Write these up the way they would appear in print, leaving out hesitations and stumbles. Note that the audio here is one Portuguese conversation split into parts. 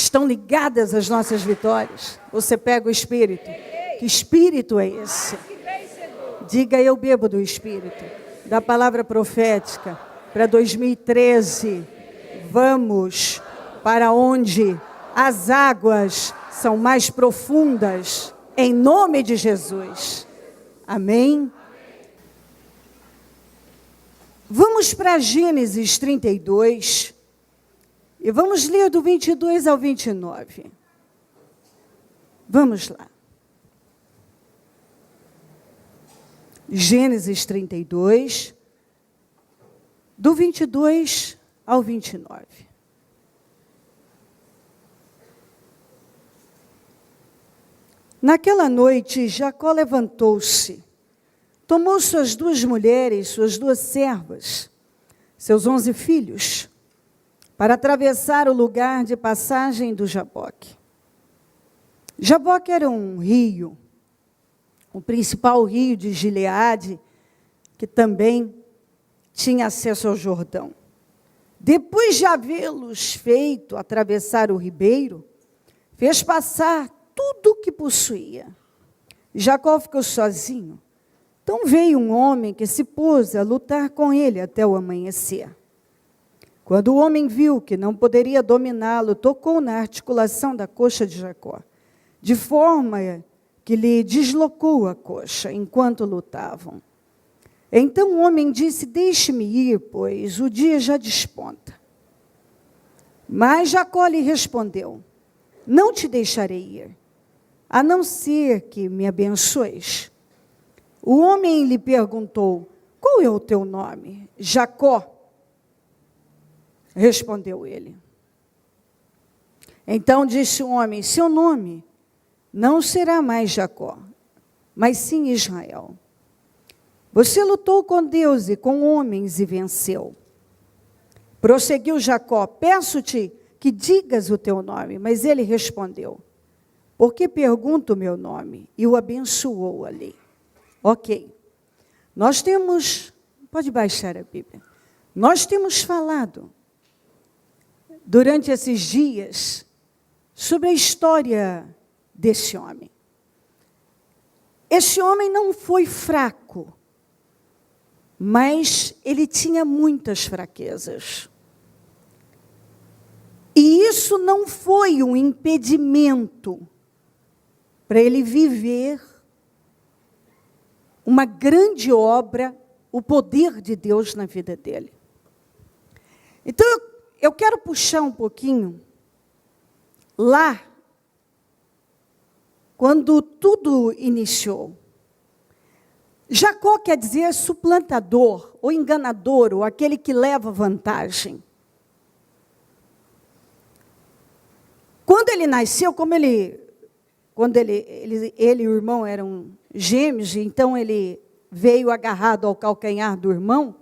estão ligadas às nossas vitórias. Você pega o Espírito. Que Espírito é esse? Diga, eu bebo do Espírito. Da palavra profética para 2013. Vamos para onde as águas são mais profundas. Em nome de Jesus. Amém? Vamos para Gênesis 32. E vamos ler do 22 ao 29. Vamos lá. Gênesis 32, do 22 ao 29. Naquela noite, Jacó levantou-se, tomou suas 2 mulheres, suas 2 servas, seus 11 filhos, para atravessar o lugar de passagem do Jaboque. Jaboque era um rio, o principal rio de Gileade, que também tinha acesso ao Jordão. Depois de havê-los feito atravessar o ribeiro, fez passar tudo o que possuía. Jacó ficou sozinho. Então veio um homem que se pôs a lutar com ele até o amanhecer. Quando o homem viu que não poderia dominá-lo, tocou na articulação da coxa de Jacó, de forma que lhe deslocou a coxa enquanto lutavam. Então o homem disse, deixe-me ir, pois o dia já desponta. Mas Jacó lhe respondeu, não te deixarei ir, a não ser que me abençoes. O homem lhe perguntou, qual é o teu nome? Jacó, respondeu ele. Então disse o homem, seu nome não será mais Jacó, mas sim Israel. Você lutou com Deus e com homens e venceu. Prosseguiu Jacó, peço-te que digas o teu nome. Mas ele respondeu, por que pergunto o meu nome? E o abençoou ali. Ok. Nós temos, pode baixar a Bíblia. Nós temos falado, durante esses dias, sobre a história desse homem. Esse homem não foi fraco, mas ele tinha muitas fraquezas. E isso não foi um impedimento para ele viver uma grande obra, o poder de Deus na vida dele. Então, eu quero puxar um pouquinho lá, quando tudo iniciou. Jacó quer dizer suplantador, ou enganador, ou aquele que leva vantagem. Quando ele nasceu, quando ele e o irmão eram gêmeos, então ele veio agarrado ao calcanhar do irmão,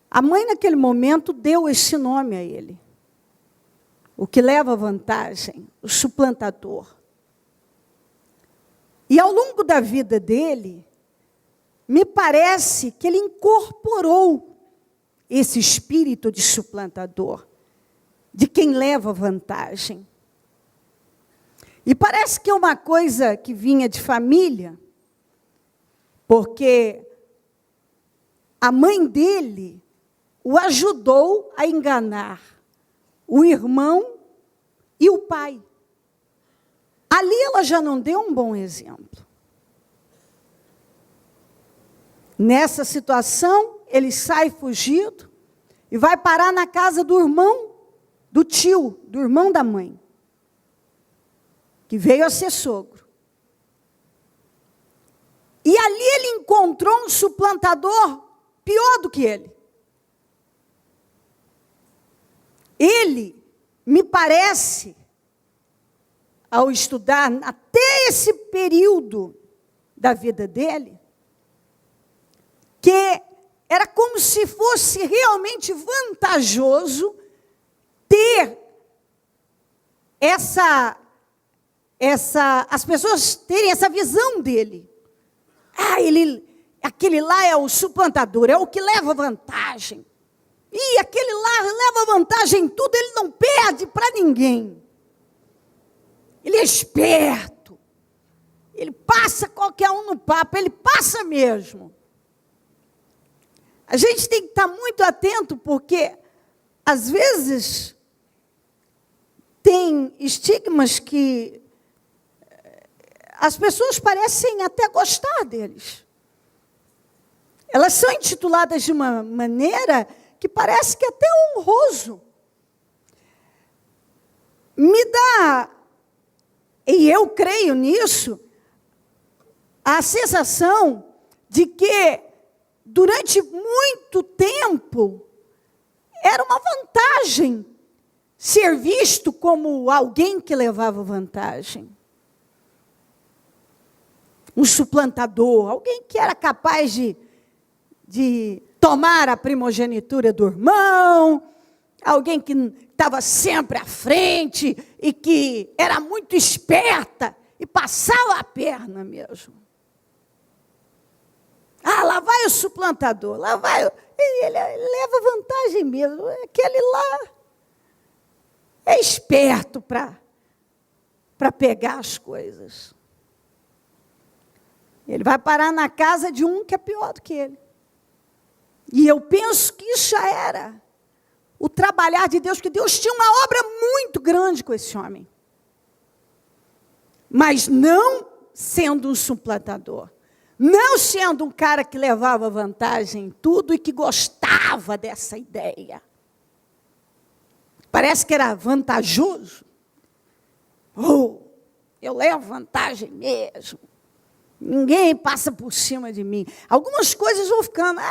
a mãe naquele momento deu esse nome a ele. O que leva vantagem, o suplantador. E ao longo da vida dele, me parece que ele incorporou esse espírito de suplantador, de quem leva vantagem. E parece que é uma coisa que vinha de família, porque a mãe dele o ajudou a enganar o irmão e o pai. Ali ela já não deu um bom exemplo. Nessa situação, ele sai fugido e vai parar na casa do irmão, do tio, do irmão da mãe, que veio a ser sogro. E ali ele encontrou um suplantador pior do que ele. Ele, me parece, ao estudar até esse período da vida dele, que era como se fosse realmente vantajoso ter as pessoas terem essa visão dele. Aquele lá é o suplantador, é o que leva vantagem. E aquele lá leva vantagem em tudo, ele não perde para ninguém. Ele é esperto. Ele passa qualquer um no papo, ele passa mesmo. A gente tem que estar muito atento, porque, às vezes, tem estigmas que as pessoas parecem até gostar deles. Elas são intituladas de uma maneira que parece que é até honroso. Me dá, e eu creio nisso, a sensação de que, durante muito tempo, era uma vantagem ser visto como alguém que levava vantagem. Um suplantador, alguém que era capaz de tomar a primogenitura do irmão, alguém que estava sempre à frente e que era muito esperta e passava a perna mesmo. Ah, lá vai o suplantador, lá vai. Ele leva vantagem mesmo. Aquele lá é esperto para pegar as coisas. Ele vai parar na casa de um que é pior do que ele. E eu penso que isso já era o trabalhar de Deus, porque Deus tinha uma obra muito grande com esse homem. Mas não sendo um suplantador. Não sendo um cara que levava vantagem em tudo e que gostava dessa ideia. Parece que era vantajoso. Eu levo vantagem mesmo. Ninguém passa por cima de mim. Algumas coisas vão ficando...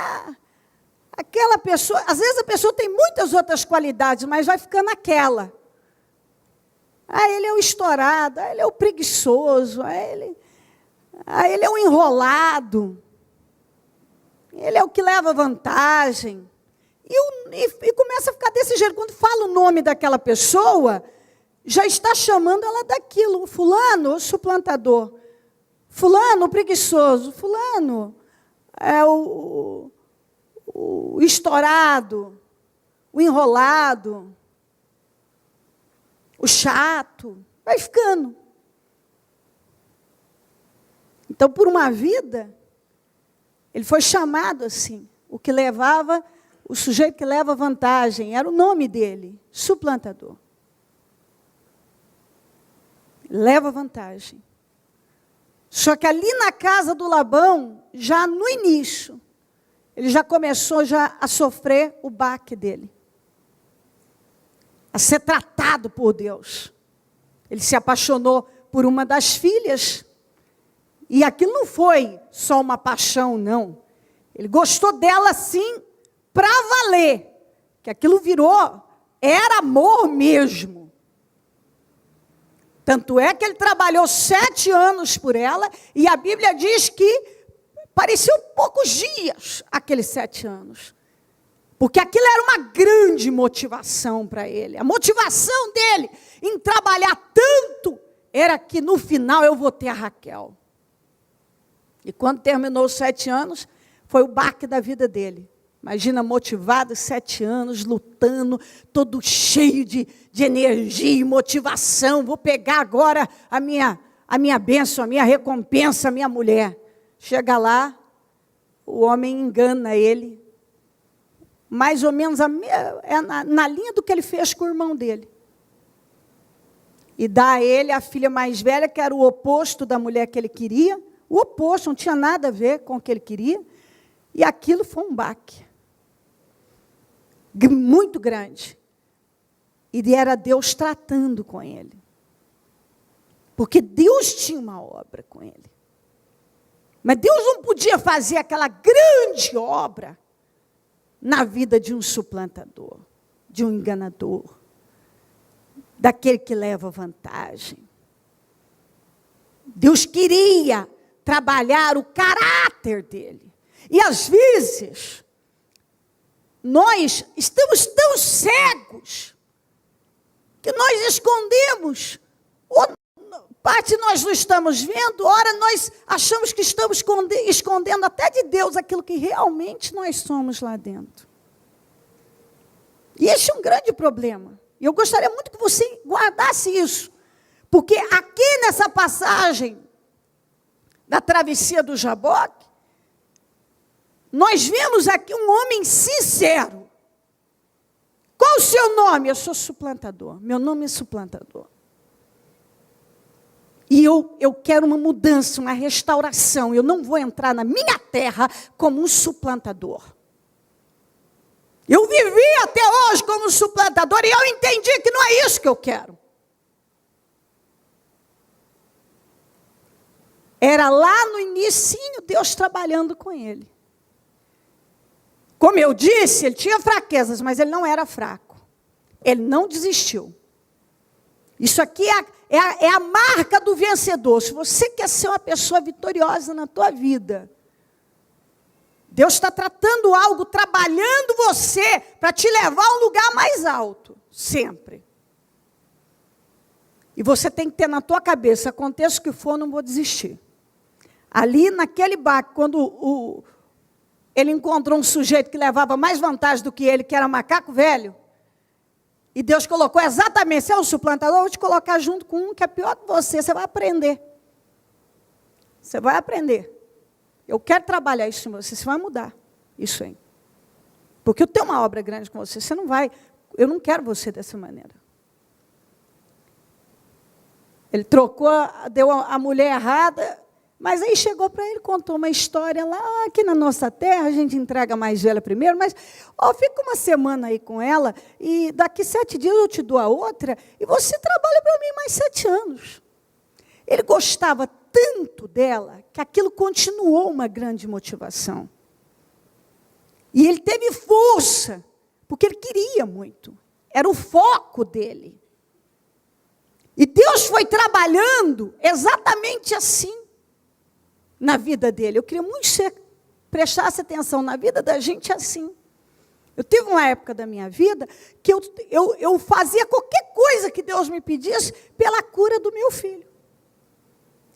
aquela pessoa... Às vezes a pessoa tem muitas outras qualidades, mas vai ficando aquela. Ele é o estourado, ele é o preguiçoso, ele é o enrolado. Ele é o que leva vantagem. E começa a ficar desse jeito. Quando fala o nome daquela pessoa, já está chamando ela daquilo. O fulano, o suplantador. Fulano, o preguiçoso. Fulano é o estourado, o enrolado, o chato. Vai ficando. Então, por uma vida, ele foi chamado assim. O sujeito que leva vantagem, era o nome dele, suplantador. Leva vantagem. Só que ali na casa do Labão, já no início, ele já começou a sofrer o baque dele. A ser tratado por Deus. Ele se apaixonou por uma das filhas. E aquilo não foi só uma paixão, não. Ele gostou dela, sim, para valer. Que aquilo era amor mesmo. Tanto é que ele trabalhou 7 anos por ela, e a Bíblia diz que pareciam poucos dias, aqueles 7 anos. Porque aquilo era uma grande motivação para ele. A motivação dele em trabalhar tanto era que no final eu vou ter a Raquel. E quando terminou os 7 anos, foi o baque da vida dele. Imagina, motivado, 7 anos, lutando, todo cheio de energia e motivação. Vou pegar agora a minha bênção, a minha recompensa, a minha mulher. Chega lá, o homem engana ele. Mais ou menos na linha do que ele fez com o irmão dele. E dá a ele a filha mais velha, que era o oposto da mulher que ele queria. O oposto, não tinha nada a ver com o que ele queria. E aquilo foi um baque. Muito grande. E era Deus tratando com ele. Porque Deus tinha uma obra com ele. Mas Deus não podia fazer aquela grande obra na vida de um suplantador, de um enganador, daquele que leva vantagem. Deus queria trabalhar o caráter dele. E às vezes, nós estamos tão cegos que nós escondemos. Parte nós não estamos vendo, ora nós achamos que estamos escondendo até de Deus aquilo que realmente nós somos lá dentro. E esse é um grande problema. E eu gostaria muito que você guardasse isso. Porque aqui nessa passagem da travessia do Jaboque, nós vemos aqui um homem sincero. Qual o seu nome? Eu sou suplantador. Meu nome é suplantador. E eu quero uma mudança, uma restauração. Eu não vou entrar na minha terra como um suplantador. Eu vivi até hoje como um suplantador e eu entendi que não é isso que eu quero. Era lá no inicinho Deus trabalhando com ele. Como eu disse, ele tinha fraquezas, mas ele não era fraco. Ele não desistiu. Isso aqui é a marca do vencedor. Se você quer ser uma pessoa vitoriosa na tua vida, Deus está tratando algo, trabalhando você para te levar a um lugar mais alto, sempre. E você tem que ter na tua cabeça, aconteça o que for, não vou desistir. Ali naquele barco, quando ele encontrou um sujeito que levava mais vantagem do que ele, que era macaco velho, e Deus colocou exatamente, você é um suplantador, eu vou te colocar junto com um que é pior que você vai aprender. Você vai aprender. Eu quero trabalhar isso em você vai mudar isso aí. Porque eu tenho uma obra grande com você, eu não quero você dessa maneira. Ele trocou, deu a mulher errada, mas aí chegou para ele, contou uma história lá, aqui na nossa terra, a gente entrega a mais velha primeiro, mas fica uma semana aí com ela, e daqui 7 dias eu te dou a outra, e você trabalha para mim mais 7 anos. Ele gostava tanto dela, que aquilo continuou uma grande motivação. E ele teve força, porque ele queria muito, era o foco dele. E Deus foi trabalhando exatamente assim na vida dele. Eu queria muito que você prestasse atenção na vida da gente assim. Eu tive uma época da minha vida que eu fazia qualquer coisa que Deus me pedisse pela cura do meu filho.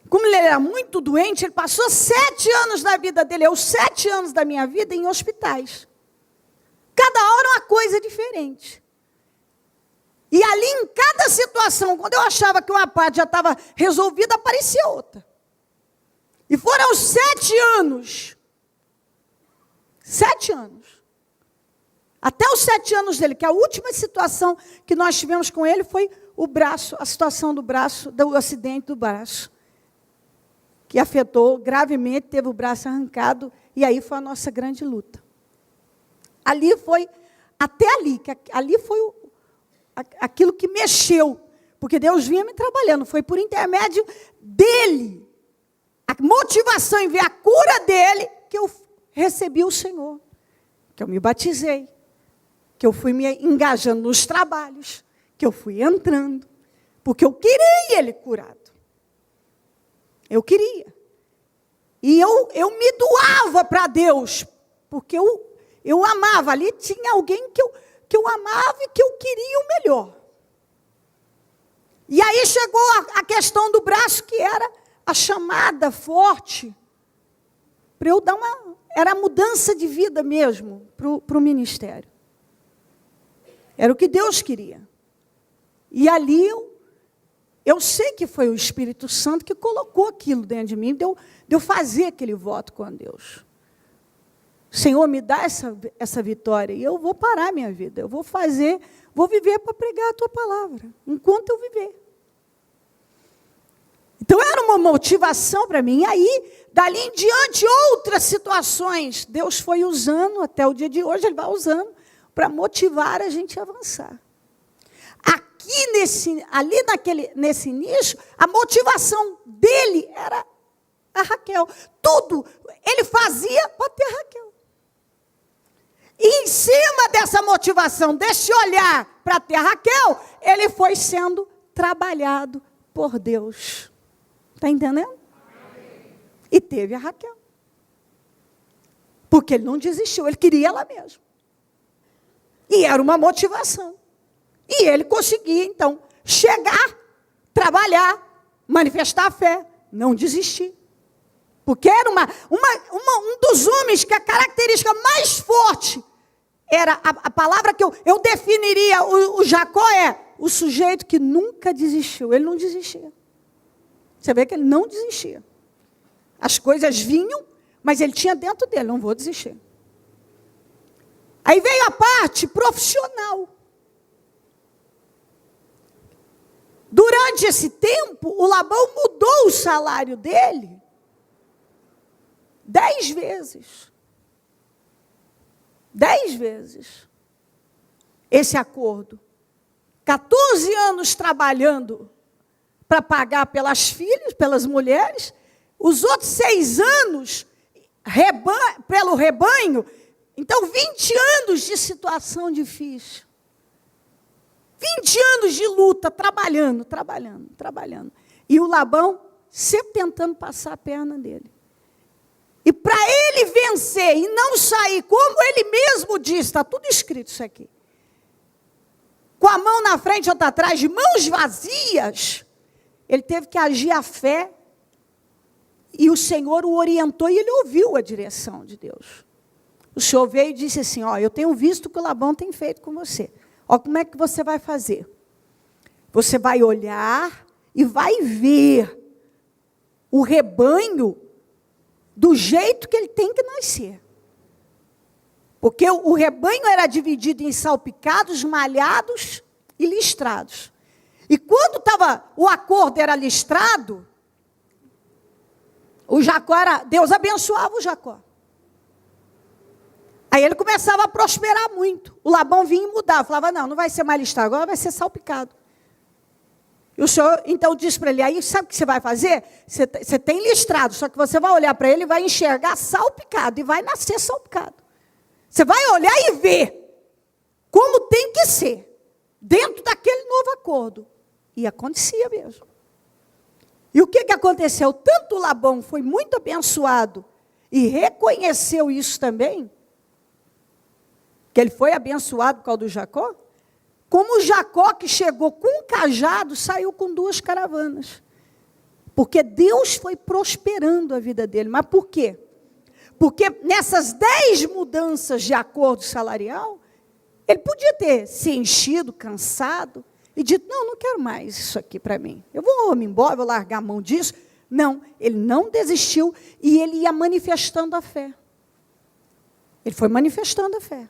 Como ele era muito doente, ele passou 7 anos da vida dele, 7 anos da minha vida em hospitais. Cada hora uma coisa diferente. E ali em cada situação, quando eu achava que uma parte já estava resolvida, aparecia outra. E foram 7 anos. 7 anos. Até os 7 anos dele, que a última situação que nós tivemos com ele foi o braço, a situação do braço, do acidente do braço. Que afetou gravemente, teve o braço arrancado, e aí foi a nossa grande luta. Ali foi, até ali, que ali foi aquilo que mexeu, porque Deus vinha me trabalhando, foi por intermédio dele, a motivação em ver a cura dele, que eu recebi o Senhor, que eu me batizei, que eu fui me engajando nos trabalhos, que eu fui entrando, porque eu queria ele curado. Eu queria. E eu me doava para Deus, porque eu amava. Ali tinha alguém que eu amava e que eu queria o melhor. E aí chegou a questão do braço, que era a chamada forte, para eu dar era a mudança de vida mesmo, para o ministério. Era o que Deus queria. E ali eu sei que foi o Espírito Santo que colocou aquilo dentro de mim, de eu fazer aquele voto com Deus. Senhor, me dá essa vitória, e eu vou parar a minha vida, eu vou viver para pregar a tua palavra, enquanto eu viver. Então, era uma motivação para mim. E aí, dali em diante, outras situações, Deus foi usando, até o dia de hoje, Ele vai usando, para motivar a gente a avançar. Aqui, nesse início, a motivação dele era a Raquel. Tudo ele fazia para ter a Raquel. E em cima dessa motivação, desse olhar para ter a Raquel, ele foi sendo trabalhado por Deus. Está entendendo? E teve a Raquel. Porque ele não desistiu, ele queria ela mesmo. E era uma motivação. E ele conseguia, então, chegar, trabalhar, manifestar a fé, não desistir. Porque era um dos homens que a característica mais forte era a palavra que eu definiria o Jacó o sujeito que nunca desistiu. Ele não desistia. Você vê que ele não desistia. As coisas vinham, mas ele tinha dentro dele, não vou desistir. Aí veio a parte profissional. Durante esse tempo, o Labão mudou o salário dele 10 vezes. 10 vezes. Esse acordo. 14 anos trabalhando para pagar pelas filhas, pelas mulheres. Os outros 6 anos pelo rebanho. Então, 20 anos de situação difícil. 20 anos de luta, trabalhando. E o Labão sempre tentando passar a perna dele. E para ele vencer e não sair, como ele mesmo diz, está tudo escrito isso aqui. Com a mão na frente e outra atrás, de mãos vazias, ele teve que agir à fé. E o Senhor o orientou e ele ouviu a direção de Deus. O Senhor veio e disse assim, ó, eu tenho visto o que o Labão tem feito com você. Ó, como é que você vai fazer? Você vai olhar e vai ver o rebanho do jeito que ele tem que nascer. Porque o rebanho era dividido em salpicados, malhados e listrados. E quando o acordo era listrado, Deus abençoava o Jacó. Aí ele começava a prosperar muito. O Labão vinha e mudava. Falava, não vai ser mais listrado, agora vai ser salpicado. E o Senhor, então, disse para ele, aí sabe o que você vai fazer? Você tem listrado, só que você vai olhar para ele e vai enxergar salpicado. E vai nascer salpicado. Você vai olhar e ver como tem que ser. Dentro daquele novo acordo. E acontecia mesmo. E o que aconteceu? Tanto o Labão foi muito abençoado e reconheceu isso também, que ele foi abençoado por causa do Jacó, como o Jacó que chegou com um cajado, saiu com 2 caravanas. Porque Deus foi prosperando a vida dele. Mas por quê? Porque nessas 10 mudanças de acordo salarial, ele podia ter se enchido, cansado, e dito, não quero mais isso aqui para mim. Eu vou me embora, vou largar a mão disso. Não, ele não desistiu e ele ia manifestando a fé. Ele foi manifestando a fé.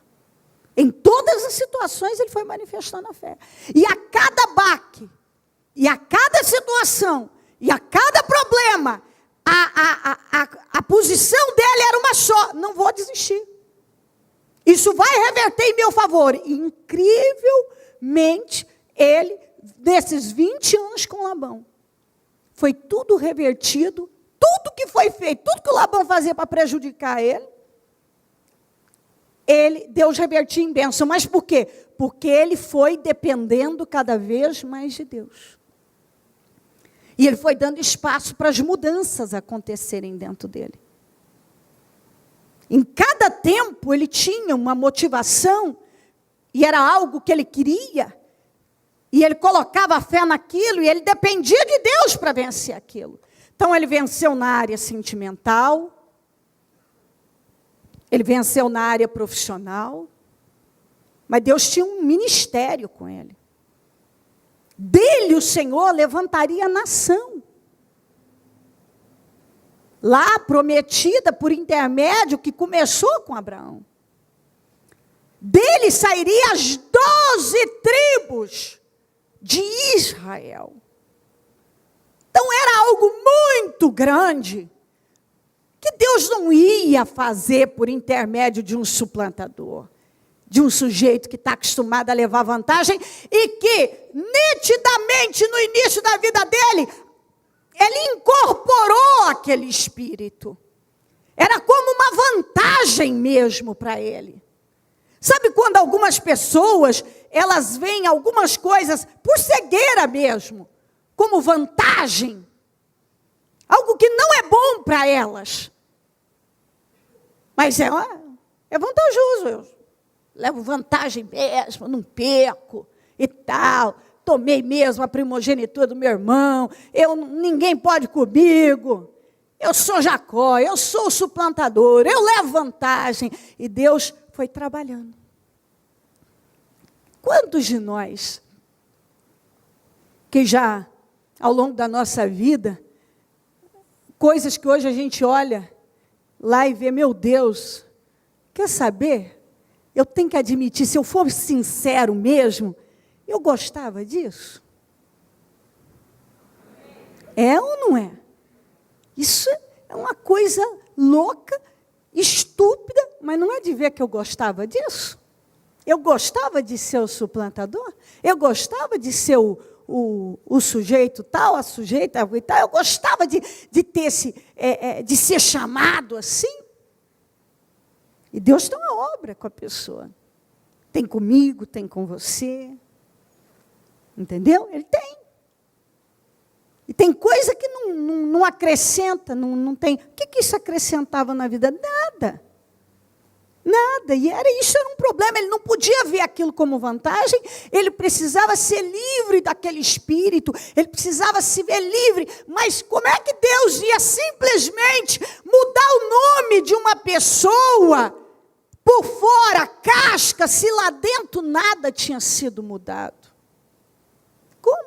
Em todas as situações ele foi manifestando a fé. E a cada baque, e a cada situação, e a cada problema, a posição dele era uma só, não vou desistir. Isso vai reverter em meu favor. E, incrivelmente, ele, nesses 20 anos com Labão, foi tudo revertido, tudo que foi feito, tudo que o Labão fazia para prejudicar ele, Deus revertia em bênção. Mas por quê? Porque ele foi dependendo cada vez mais de Deus. E ele foi dando espaço para as mudanças acontecerem dentro dele. Em cada tempo ele tinha uma motivação, e era algo que ele queria, e ele colocava a fé naquilo, e ele dependia de Deus para vencer aquilo. Então ele venceu na área sentimental, ele venceu na área profissional, mas Deus tinha um ministério com ele. Dele o Senhor levantaria a nação. Lá prometida por intermédio que começou com Abraão. Dele sairia as 12 tribos de Israel. Então era algo muito grande, que Deus não ia fazer por intermédio de um suplantador, de um sujeito que está acostumado a levar vantagem e que, nitidamente, no início da vida dele, ele incorporou aquele espírito. Era como uma vantagem mesmo para ele. Sabe quando algumas pessoas, elas veem algumas coisas por cegueira mesmo, como vantagem? Algo que não é bom para elas. Mas é vantajoso. Eu levo vantagem mesmo, não perco e tal. Tomei mesmo a primogenitura do meu irmão. Ninguém pode comigo. Eu sou Jacó, eu sou o suplantador, eu levo vantagem. E Deus foi trabalhando. Quantos de nós que já, ao longo da nossa vida, coisas que hoje a gente olha lá e vê, meu Deus, quer saber? Eu tenho que admitir, se eu for sincero mesmo, eu gostava disso. É ou não é? Isso é uma coisa louca, estúpida, mas não é de ver que eu gostava disso. Eu gostava de ser o suplantador, eu gostava de ser o sujeito tal, a sujeita e tal, eu gostava de ter de ser chamado assim. E Deus tem uma obra com a pessoa. Tem comigo, tem com você. Entendeu? Ele tem. E tem coisa que não acrescenta, não tem. O que isso acrescentava na vida? Nada. Nada. E isso era um problema. Ele não podia ver aquilo como vantagem. Ele precisava ser livre daquele espírito. Ele precisava se ver livre. Mas como é que Deus ia simplesmente mudar o nome de uma pessoa por fora, casca, se lá dentro nada tinha sido mudado? Como?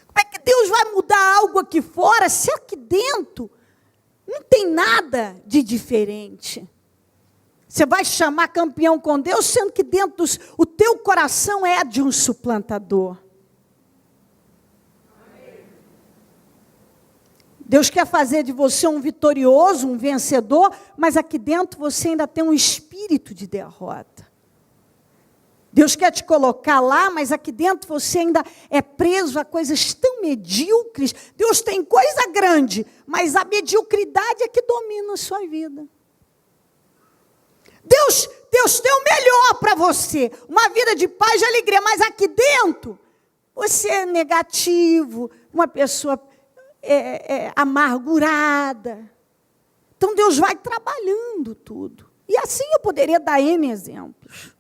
Como é que Deus vai mudar algo aqui fora, se aqui dentro não tem nada de diferente? Você vai chamar campeão com Deus, sendo que dentro o teu coração é de um suplantador. Deus quer fazer de você um vitorioso, um vencedor, mas aqui dentro você ainda tem um espírito de derrota. Deus quer te colocar lá, mas aqui dentro você ainda é preso a coisas tão medíocres. Deus tem coisa grande, mas a mediocridade é que domina a sua vida. Deus tem o melhor para você, uma vida de paz e alegria, mas aqui dentro você é negativo, uma pessoa amargurada. Então Deus vai trabalhando tudo. E assim eu poderia dar N exemplos.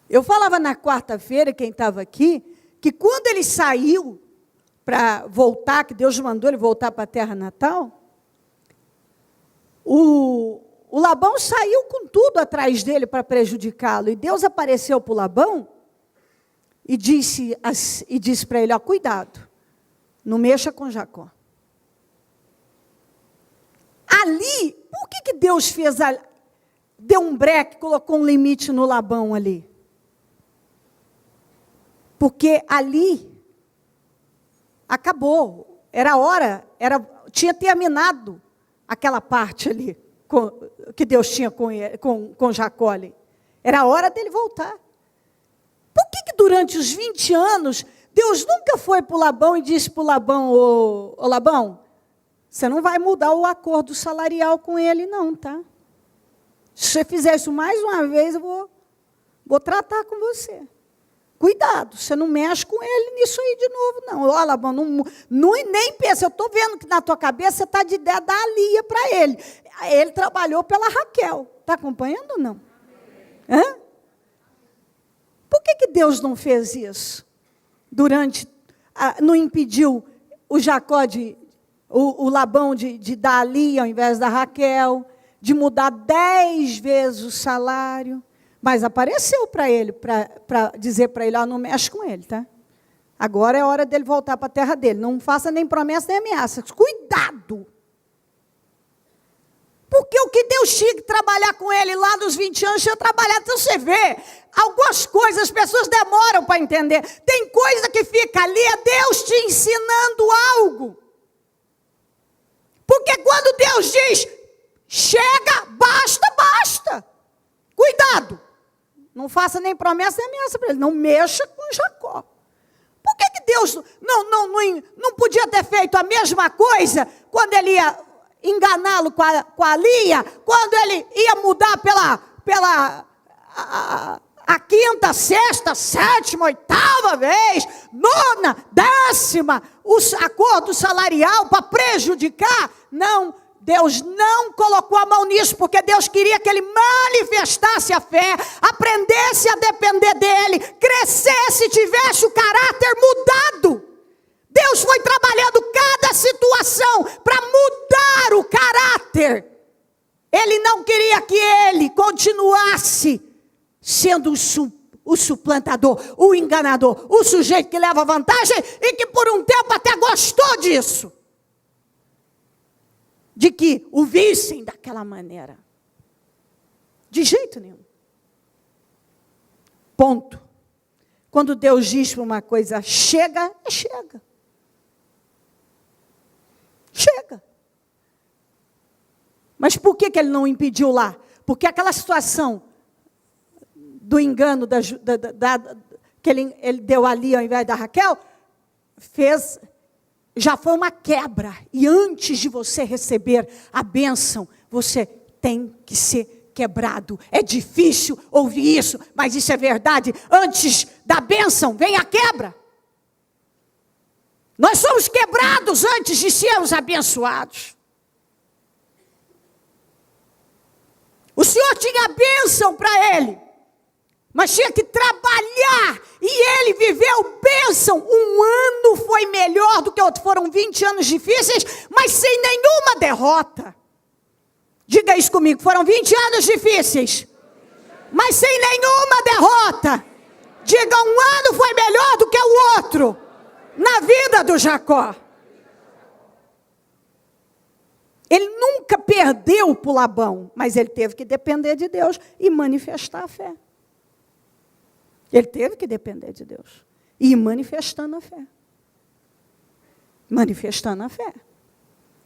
Eu falava na quarta-feira, quem estava aqui, que quando ele saiu para voltar, que Deus mandou ele voltar para a terra natal, o Labão saiu com tudo atrás dele para prejudicá-lo. E Deus apareceu para o Labão e disse para ele, cuidado, não mexa com Jacó. Ali, por que Deus deu um breque, colocou um limite no Labão ali? Porque ali acabou, era hora, tinha terminado aquela parte ali, que Deus tinha com Jacó ali. Era a hora dele voltar. Por que durante os 20 anos, Deus nunca foi para o Labão e disse para o Labão, ô Labão, você não vai mudar o acordo salarial com ele não, tá? Se você fizer isso mais uma vez, eu vou tratar com você. Cuidado, você não mexe com ele nisso aí de novo, não. Ó, Labão, nem pensa, eu estou vendo que na tua cabeça você está de ideia da Lia para ele. Ele trabalhou pela Raquel. Está acompanhando ou não? Hã? Por que Deus não fez isso? Não impediu o Jacó, o Labão de dar a Lia ao invés da Raquel, de mudar 10 vezes o salário. Mas apareceu para ele, para dizer para ele, não mexe com ele, tá? Agora é hora dele voltar para a terra dele. Não faça nem promessa nem ameaça. Cuidado! Porque o que Deus tinha que trabalhar com ele lá nos 20 anos, tinha trabalhado. Então você vê, algumas coisas as pessoas demoram para entender. Tem coisa que fica ali, é Deus te ensinando algo. Porque quando Deus diz, chega, basta, basta. Cuidado! Não faça nem promessa nem ameaça para ele. Não mexa com Jacó. Por que Deus não podia ter feito a mesma coisa quando ele ia enganá-lo com a Lia, quando ele ia mudar pela quinta, sexta, sétima, oitava vez, nona, 10ª, o acordo salarial para prejudicar? Não. Deus não colocou a mão nisso, porque Deus queria que ele manifestasse a fé, aprendesse a depender dele, crescesse, tivesse o caráter mudado. Deus foi trabalhando cada situação para mudar o caráter. Ele não queria que ele continuasse sendo o suplantador, o enganador, o sujeito que leva vantagem e que por um tempo até gostou disso. De que o vissem daquela maneira. De jeito nenhum. Ponto. Quando Deus diz para uma coisa chega, chega. Chega. Mas por que ele não impediu lá? Porque aquela situação do engano que ele deu ali ao invés da Raquel, já foi uma quebra. E antes de você receber a bênção, você tem que ser quebrado. É difícil ouvir isso, mas isso é verdade. Antes da bênção, vem a quebra. Nós somos quebrados antes de sermos abençoados. O Senhor tinha a bênção para ele, mas tinha que trabalhar, e ele viveu bênção. Um ano foi melhor do que outro, foram 20 anos difíceis, mas sem nenhuma derrota. Diga isso comigo, foram 20 anos difíceis, mas sem nenhuma derrota. Diga, um ano foi melhor do que o outro, na vida do Jacó. Ele nunca perdeu para o Labão, mas ele teve que depender de Deus e manifestar a fé. Ele teve que depender de Deus e ir manifestando a fé. Manifestando a fé.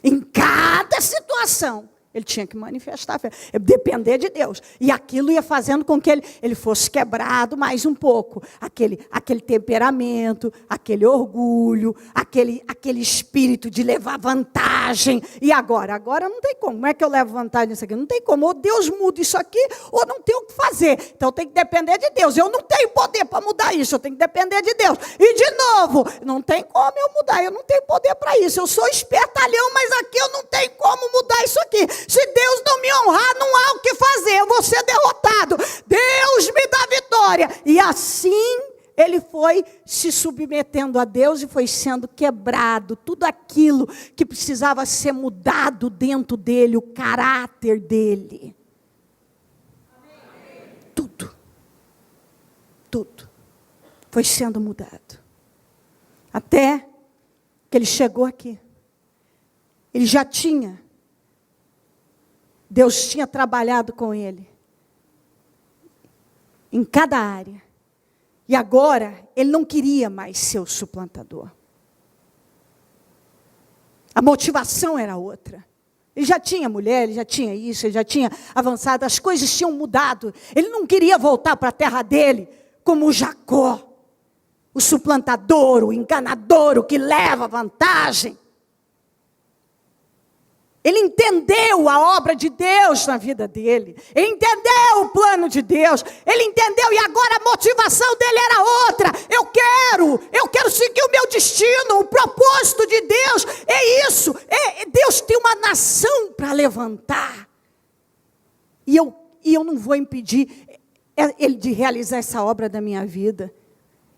Em cada situação, ele tinha que manifestar a fé, depender de Deus. E aquilo ia fazendo com que ele fosse quebrado mais um pouco. Aquele temperamento, aquele orgulho, aquele espírito de levar vantagem. E agora não tem como. Como é que eu levo vantagem nisso aqui? Não tem como. Ou Deus muda isso aqui, ou não tem o que fazer. Então tem que depender de Deus. Eu não tenho poder para mudar isso, eu tenho que depender de Deus. E de novo, não tem como eu mudar, eu não tenho poder para isso. Eu sou espertalhão, mas aqui eu não tenho como mudar isso aqui. Se Deus não me honrar, não há o que fazer, eu vou ser derrotado. Deus me dá vitória. E assim ele foi se submetendo a Deus e foi sendo quebrado. Tudo aquilo que precisava ser mudado dentro dele, o caráter dele. Tudo foi sendo mudado. Até que ele chegou aqui. Ele já tinha. Deus tinha trabalhado com ele. Em cada área. E agora, ele não queria mais ser o suplantador. A motivação era outra. Ele já tinha mulher, ele já tinha isso, ele já tinha avançado, as coisas tinham mudado. Ele não queria voltar para a terra dele como o Jacó. O suplantador, o enganador, o que leva vantagem. Ele entendeu a obra de Deus na vida dele. Ele entendeu o plano de Deus. Ele entendeu e agora a motivação dele era outra. Eu quero seguir o meu destino, o propósito de Deus. É isso. Deus tem uma nação para levantar. E eu não vou impedir ele de realizar essa obra da minha vida.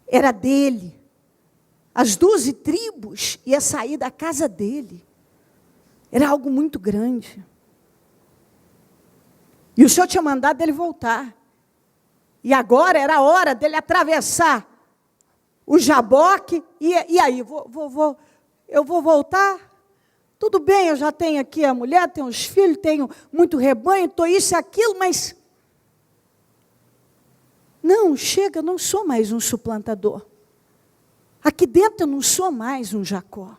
Era dele. As 12 tribos iam sair da casa dele. Era algo muito grande. E o Senhor tinha mandado ele voltar. E agora era a hora dele atravessar o Jaboque. E aí, eu vou voltar? Tudo bem, eu já tenho aqui a mulher, tenho os filhos, tenho muito rebanho, estou isso e aquilo, mas... Não, chega, eu não sou mais um suplantador. Aqui dentro eu não sou mais um Jacó.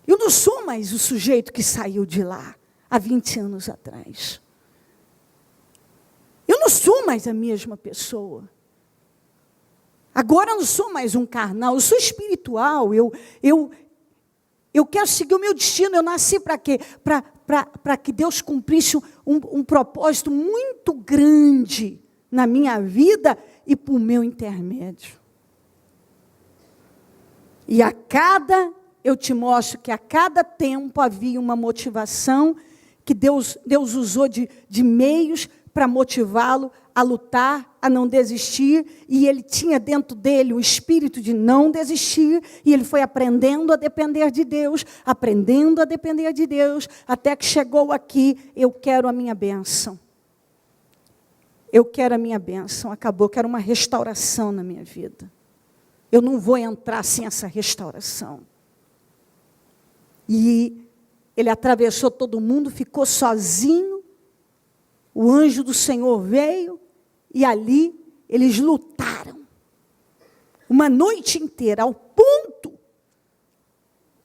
Eu não sou mais o sujeito que saiu de lá há 20 anos atrás. Eu não sou mais a mesma pessoa. Agora eu não sou mais um carnal, eu sou espiritual. Eu quero seguir o meu destino. Eu nasci para quê? Para que Deus cumprisse um propósito muito grande na minha vida e por meu intermédio. E eu te mostro que a cada tempo havia uma motivação que Deus usou de meios para motivá-lo a lutar, a não desistir, e ele tinha dentro dele o espírito de não desistir, e ele foi aprendendo a depender de Deus, até que chegou aqui, eu quero a minha bênção. eu quero a minha bênção, acabou, eu quero uma restauração na minha vida. Eu não vou entrar sem essa restauração. E ele atravessou todo mundo, ficou sozinho. O anjo do Senhor veio e ali eles lutaram. Uma noite inteira, ao ponto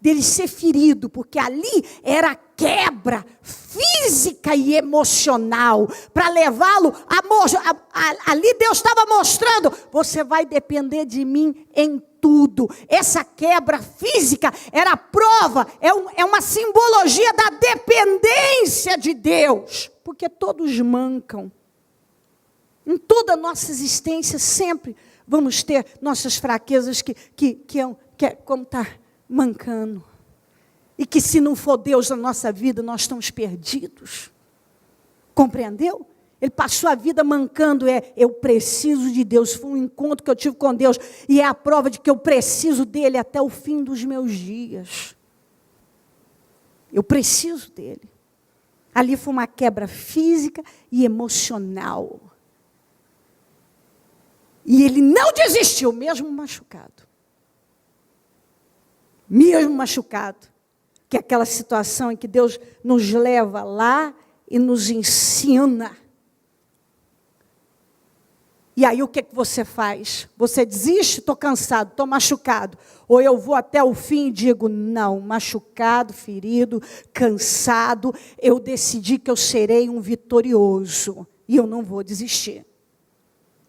dele ser ferido, porque ali era quebra física e emocional, para levá-lo ali Deus estava mostrando, você vai depender de mim em tudo. Essa quebra física era a prova, é uma simbologia da dependência de Deus, porque todos mancam. Em toda a nossa existência sempre vamos ter nossas fraquezas que é como está mancando. E que se não for Deus na nossa vida, nós estamos perdidos. Compreendeu? Ele passou a vida mancando, eu preciso de Deus. Foi um encontro que eu tive com Deus, e é a prova de que eu preciso dele até o fim dos meus dias. Eu preciso dele. Ali foi uma quebra física e emocional. E ele não desistiu, mesmo machucado. Mesmo machucado. Que é aquela situação em que Deus nos leva lá e nos ensina. E aí o que você faz? Você desiste? Estou cansado, estou machucado. Ou eu vou até o fim e digo, não, machucado, ferido, cansado, eu decidi que eu serei um vitorioso. E eu não vou desistir.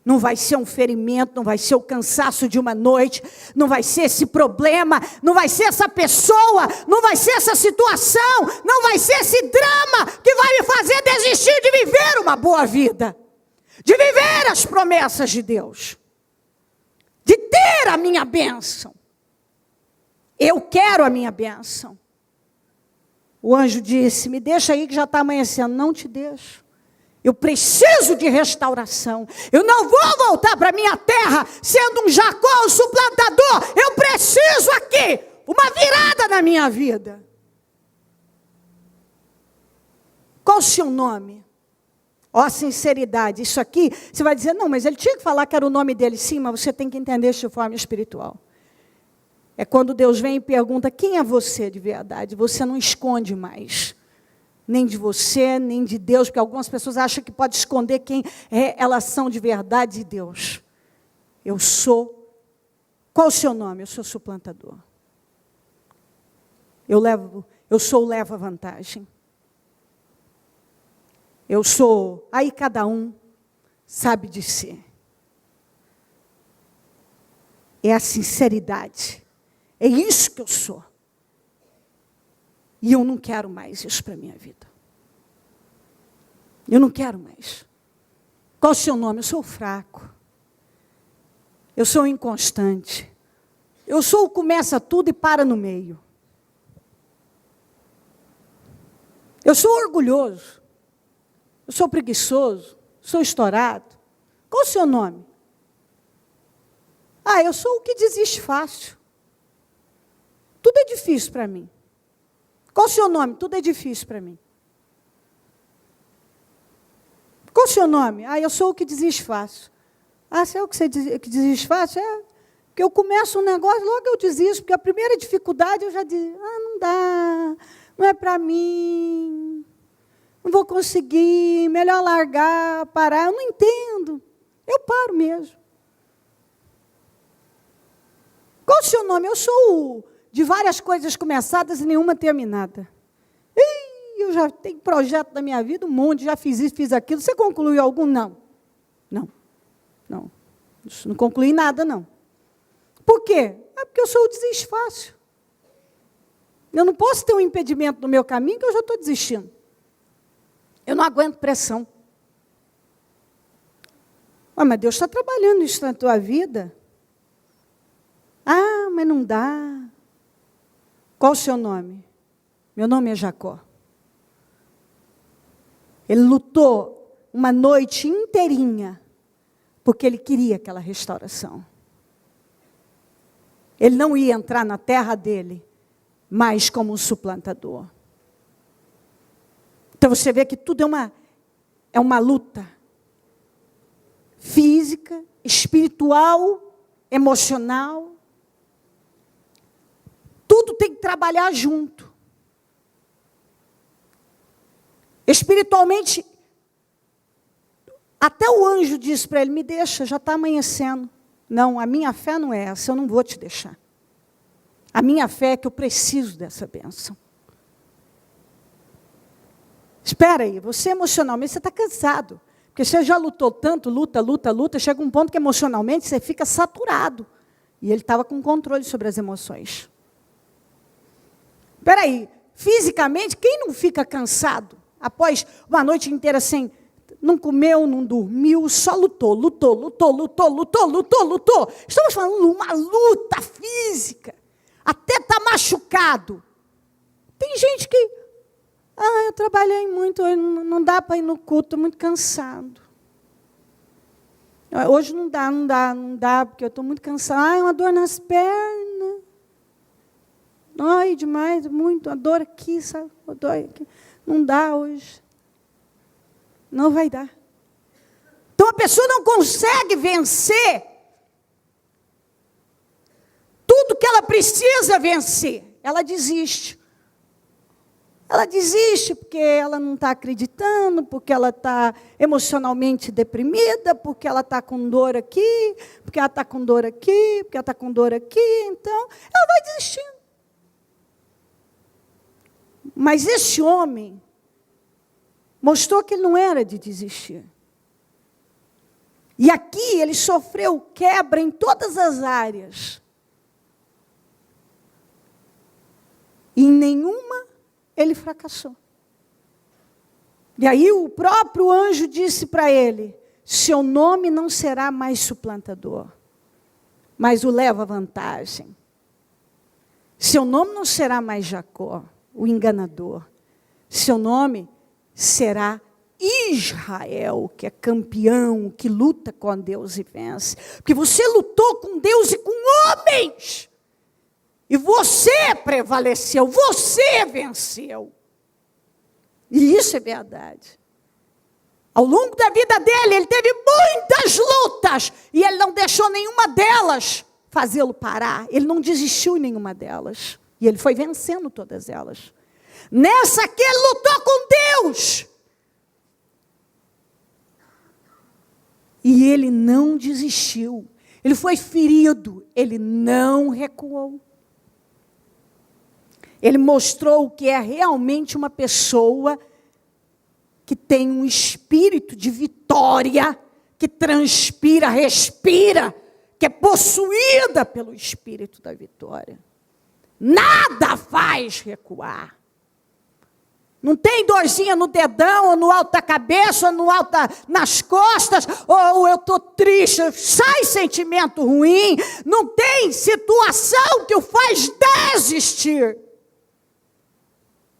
Não vai ser um ferimento, não vai ser o cansaço de uma noite, não vai ser esse problema, não vai ser essa pessoa, não vai ser essa situação, não vai ser esse drama que vai me fazer desistir de viver uma boa vida, de viver as promessas de Deus, de ter a minha bênção. Eu quero a minha bênção. O anjo disse, me deixa aí que já está amanhecendo. Não te deixo. Eu preciso de restauração. Eu não vou voltar para a minha terra sendo um Jacó, um suplantador. Eu preciso aqui uma virada na minha vida. Qual o seu nome? Ó, sinceridade. Isso aqui, você vai dizer, não, mas ele tinha que falar que era o nome dele. Sim, mas você tem que entender isso de forma espiritual. É quando Deus vem e pergunta, quem é você de verdade? Você não esconde mais. Nem de você, nem de Deus, porque algumas pessoas acham que pode esconder quem elas são de verdade de Deus. Eu sou. Qual o seu nome? Eu sou suplantador. Eu sou o leva-vantagem. Eu sou. Aí cada um sabe de si. É a sinceridade. É isso que eu sou. E eu não quero mais isso para a minha vida. Eu não quero mais. Qual o seu nome? Eu sou fraco. Eu sou inconstante. Eu sou o que começa tudo e para no meio. Eu sou orgulhoso. Eu sou preguiçoso. Sou estourado. Qual o seu nome? Ah, eu sou o que desiste fácil. Tudo é difícil para mim. Qual o seu nome? Tudo é difícil para mim. Qual o seu nome? Ah, eu sou o que desiste fácil. Ah, você é o que desiste fácil? É, porque eu começo um negócio, logo eu desisto, porque a primeira dificuldade eu já digo, não dá, não é para mim, não vou conseguir, melhor largar, parar, eu não entendo. Eu paro mesmo. Qual o seu nome? Eu sou de várias coisas começadas e nenhuma terminada. Eu já tenho projeto na minha vida, um monte, já fiz isso, fiz aquilo. Você concluiu algum? Não. Não concluí nada, não. Por quê? É porque eu sou o desiste fácil. Eu não posso ter um impedimento no meu caminho que eu já estou desistindo. Eu não aguento pressão. Mas Deus está trabalhando isso na tua vida. Ah, mas não dá. Qual o seu nome? Meu nome é Jacó. Ele lutou uma noite inteirinha, porque ele queria aquela restauração. Ele não ia entrar na terra dele, mais como um suplantador. Então você vê que tudo é uma luta. física, espiritual, emocional. Tudo tem que trabalhar junto. Espiritualmente, até o anjo disse para ele, me deixa, já está amanhecendo. Não, a minha fé não é essa, eu não vou te deixar. A minha fé é que eu preciso dessa bênção. Espera aí, você emocionalmente, você está cansado. Porque você já lutou tanto, luta, chega um ponto que emocionalmente você fica saturado. E ele estava com controle sobre as emoções. Espera aí, fisicamente, quem não fica cansado? Após uma noite inteira sem, não comeu, não dormiu, só lutou. Estamos falando de uma luta física. Até está machucado. Tem gente que, eu trabalhei muito, hoje não dá para ir no culto, estou muito cansado. Hoje não dá, porque eu estou muito cansado. Uma dor nas pernas. Dói demais, muito, uma dor aqui, sabe? Dói aqui. Não dá hoje. Não vai dar. Então a pessoa não consegue vencer tudo que ela precisa vencer. Ela desiste. Ela desiste porque ela não está acreditando, porque ela está emocionalmente deprimida, porque ela está com dor aqui, porque ela está com dor aqui, porque ela está com dor aqui. Então, ela vai desistindo. Mas esse homem mostrou que ele não era de desistir. E aqui ele sofreu quebra em todas as áreas. E em nenhuma ele fracassou. E aí o próprio anjo disse para ele, seu nome não será mais suplantador, mas o leva vantagem. Seu nome não será mais Jacó, o enganador. Seu nome será Israel, que é campeão, que luta com Deus e vence. Porque você lutou com Deus e com homens. E você prevaleceu, você venceu. E isso é verdade. Ao longo da vida dele, ele teve muitas lutas. E ele não deixou nenhuma delas fazê-lo parar. Ele não desistiu em nenhuma delas. E ele foi vencendo todas elas. Nessa que ele lutou com Deus. E ele não desistiu. Ele foi ferido. Ele não recuou. Ele mostrou o que é realmente uma pessoa que tem um espírito de vitória, que transpira, respira, que é possuída pelo espírito da vitória. Nada faz recuar. Não tem dorzinha no dedão, ou no alto da cabeça, ou no alto nas costas, ou eu estou triste, sai sentimento ruim. Não tem situação que o faz desistir.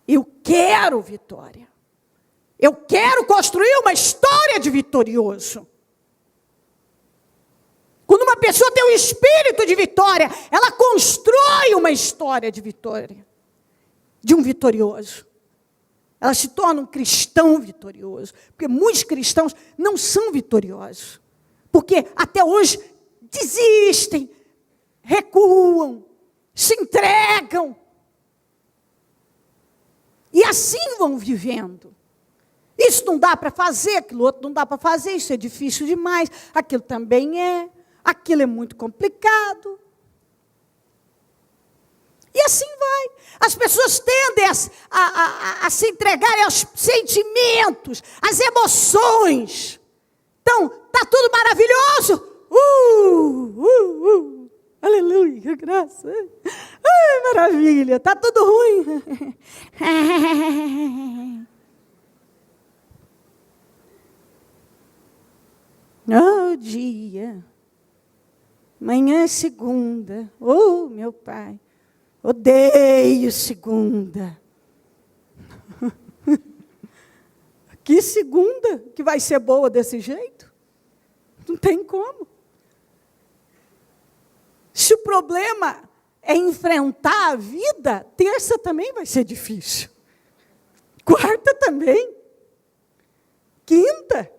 Eu quero vitória. Eu quero construir uma história de vitorioso. Quando uma pessoa tem um espírito de vitória, ela constrói uma história de vitória, de um vitorioso. Ela se torna um cristão vitorioso. Porque muitos cristãos não são vitoriosos. Porque até hoje desistem, recuam, se entregam. E assim vão vivendo. Isso não dá para fazer, aquilo outro não dá para fazer, isso é difícil demais, aquilo também é, aquilo é muito complicado. E assim vai. As pessoas tendem a se entregarem aos sentimentos, às emoções. Então, está tudo maravilhoso. Aleluia, graça. Ai, maravilha, está tudo ruim. Oh, dia. Amanhã é segunda. Oh, meu pai. Odeio segunda. Que segunda que vai ser boa desse jeito? Não tem como. Se o problema é enfrentar a vida, terça também vai ser difícil. Quarta também. Quinta.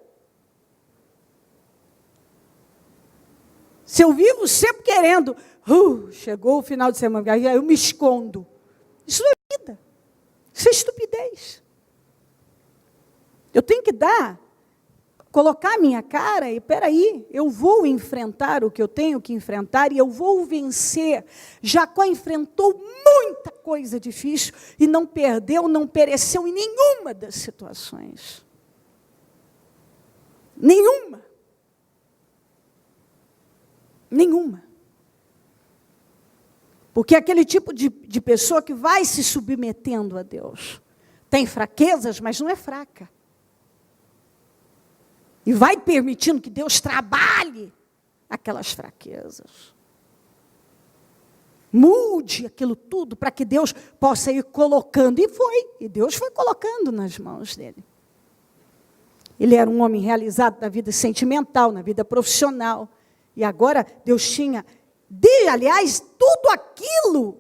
Se eu vivo sempre querendo, chegou o final de semana, aí eu me escondo. Isso não é vida. Isso é estupidez. Eu tenho que colocar a minha cara e, peraí, eu vou enfrentar o que eu tenho que enfrentar e eu vou vencer. Jacó enfrentou muita coisa difícil e não perdeu, não pereceu em nenhuma das situações. Nenhuma. Nenhuma. Porque é aquele tipo de pessoa que vai se submetendo a Deus. Tem fraquezas, mas não é fraca. E vai permitindo que Deus trabalhe aquelas fraquezas. Mude aquilo tudo para que Deus possa ir colocando. E Deus foi colocando nas mãos dele. Ele era um homem realizado na vida sentimental, na vida profissional. E agora Deus tinha, aliás, tudo aquilo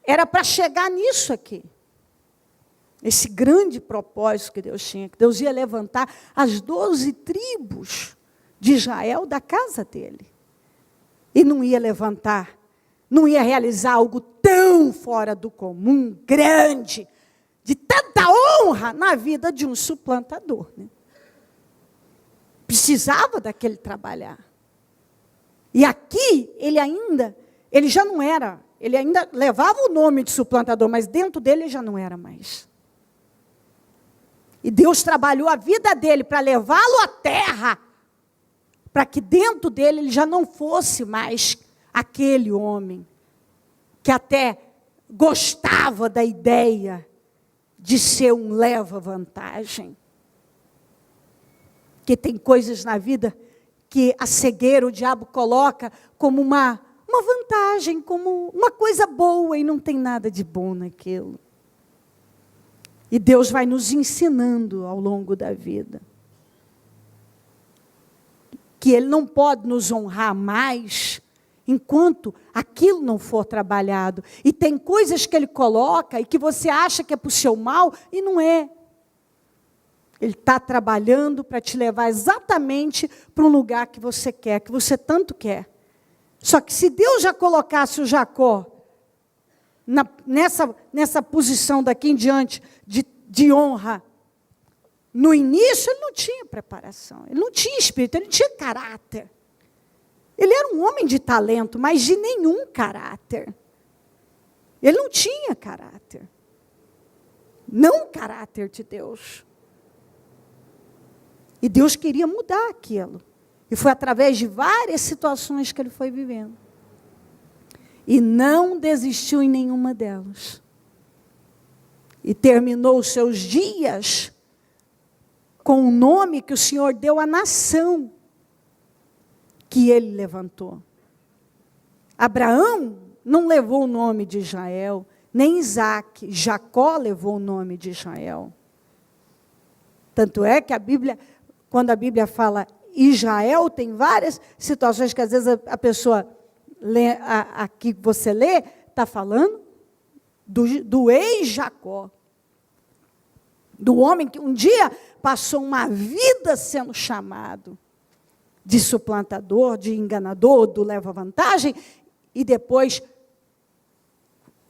era para chegar nisso aqui. Esse grande propósito que Deus tinha, que Deus ia levantar as 12 tribos de Israel da casa dele. E não ia levantar, não ia realizar algo tão fora do comum, grande, de tanta honra na vida de um suplantador, né? Precisava daquele trabalhar. E aqui, ele ainda levava o nome de suplantador, mas dentro dele já não era mais. E Deus trabalhou a vida dele para levá-lo à terra, para que dentro dele ele já não fosse mais aquele homem que até gostava da ideia de ser um leva-vantagem. Porque tem coisas na vida que a cegueira, o diabo coloca como uma vantagem, como uma coisa boa, e não tem nada de bom naquilo. E Deus vai nos ensinando ao longo da vida que Ele não pode nos honrar mais enquanto aquilo não for trabalhado. E tem coisas que Ele coloca e que você acha que é para o seu mal, e não é. Ele está trabalhando para te levar exatamente para um lugar que você quer, que você tanto quer. Só que se Deus já colocasse o Jacó nessa posição daqui em diante de honra, no início ele não tinha preparação, ele não tinha espírito, ele não tinha caráter. Ele era um homem de talento, mas de nenhum caráter. Ele não tinha caráter. Não o caráter de Deus. E Deus queria mudar aquilo. E foi através de várias situações que ele foi vivendo. E não desistiu em nenhuma delas. E terminou os seus dias com o nome que o Senhor deu à nação que ele levantou. Abraão não levou o nome de Israel, nem Isaac. Jacó levou o nome de Israel. Tanto é que quando a Bíblia fala Israel, tem várias situações que às vezes a pessoa lê, aqui você lê, está falando do ex-Jacó. Do homem que um dia passou uma vida sendo chamado de suplantador, de enganador, do leva-vantagem, e depois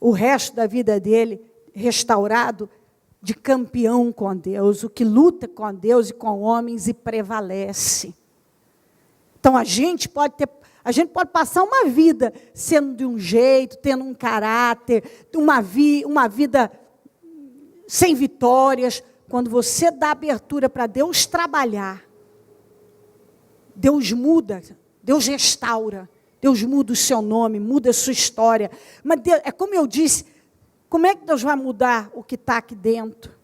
o resto da vida dele restaurado de campeão com Deus, o que luta com Deus e com homens e prevalece. Então a gente pode passar uma vida sendo de um jeito, tendo um caráter, uma vida sem vitórias. Quando você dá abertura para Deus trabalhar, Deus muda, Deus restaura, Deus muda o seu nome, muda a sua história. Mas Deus, é como eu disse, como é que Deus vai mudar o que está aqui dentro?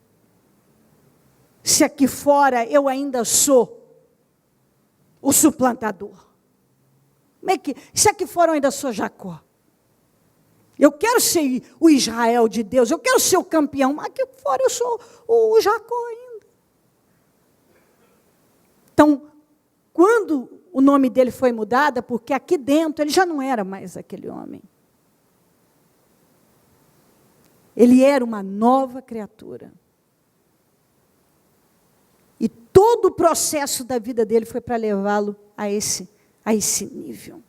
Se aqui fora eu ainda sou o suplantador. Se aqui fora eu ainda sou Jacó. Eu quero ser o Israel de Deus, eu quero ser o campeão, mas aqui fora eu sou o Jacó ainda. Então, quando o nome dele foi mudado, porque aqui dentro ele já não era mais aquele homem. Ele era uma nova criatura. E todo o processo da vida dele foi para levá-lo a esse nível.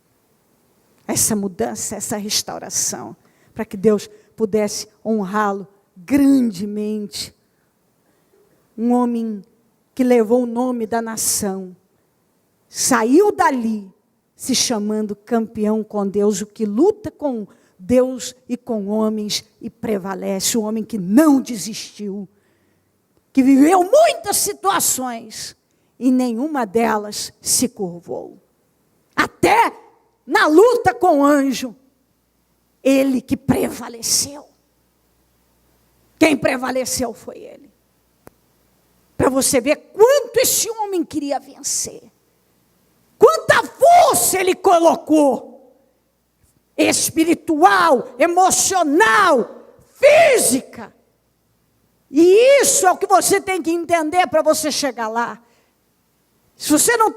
essa mudança, essa restauração, para que Deus pudesse honrá-lo grandemente. Um homem que levou o nome da nação, saiu dali se chamando campeão com Deus, o que luta com Deus e com homens e prevalece, o homem que não desistiu, que viveu muitas situações e nenhuma delas se curvou. Até na luta com o anjo, ele que prevaleceu. Quem prevaleceu foi ele. Para você ver quanto esse homem queria vencer. Quanta força ele colocou. Espiritual, emocional, física. E isso é o que você tem que entender para você chegar lá. Se você não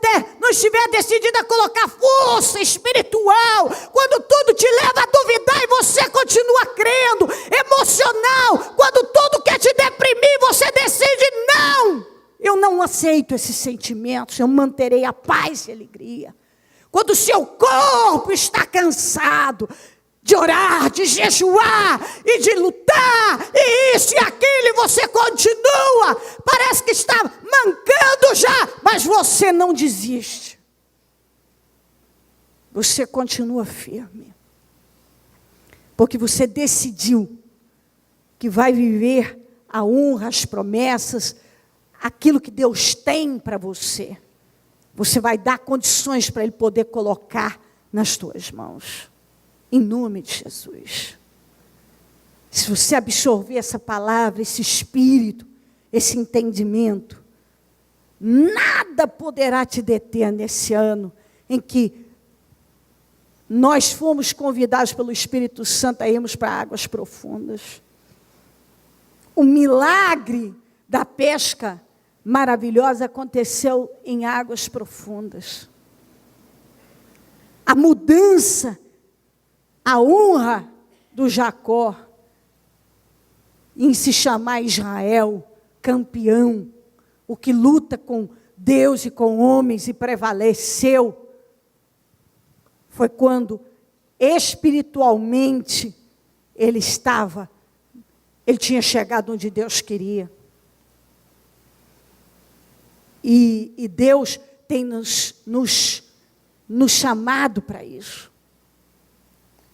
estiver decidido a colocar força espiritual, quando tudo te leva a duvidar e você continua crendo, emocional, quando tudo quer te deprimir, você decide, não, eu não aceito esses sentimentos, eu manterei a paz e a alegria. Quando o seu corpo está cansado de orar, de jejuar e de lutar, e isso e aquilo, e você continua, parece que está mancando já, mas você não desiste. Você continua firme, porque você decidiu que vai viver a honra, as promessas, aquilo que Deus tem para você. Você vai dar condições para Ele poder colocar nas tuas mãos. Em nome de Jesus. Se você absorver essa palavra, esse espírito, esse entendimento, nada poderá te deter nesse ano em que nós fomos convidados pelo Espírito Santo a irmos para águas profundas. O milagre da pesca maravilhosa aconteceu em águas profundas. A mudança, a honra do Jacó em se chamar Israel, campeão, o que luta com Deus e com homens e prevaleceu, foi quando espiritualmente ele tinha chegado onde Deus queria. E Deus tem nos chamado para isso.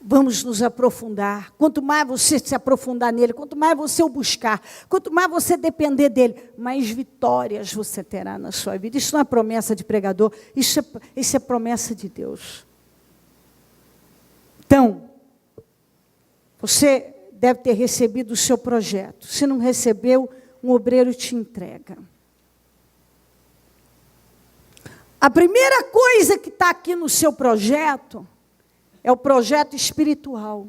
Vamos nos aprofundar. Quanto mais você se aprofundar nele, quanto mais você o buscar, quanto mais você depender dele, mais vitórias você terá na sua vida. Isso não é promessa de pregador, isso é promessa de Deus. Então, você deve ter recebido o seu projeto. Se não recebeu, um obreiro te entrega. A primeira coisa que está aqui no seu projeto é o projeto espiritual.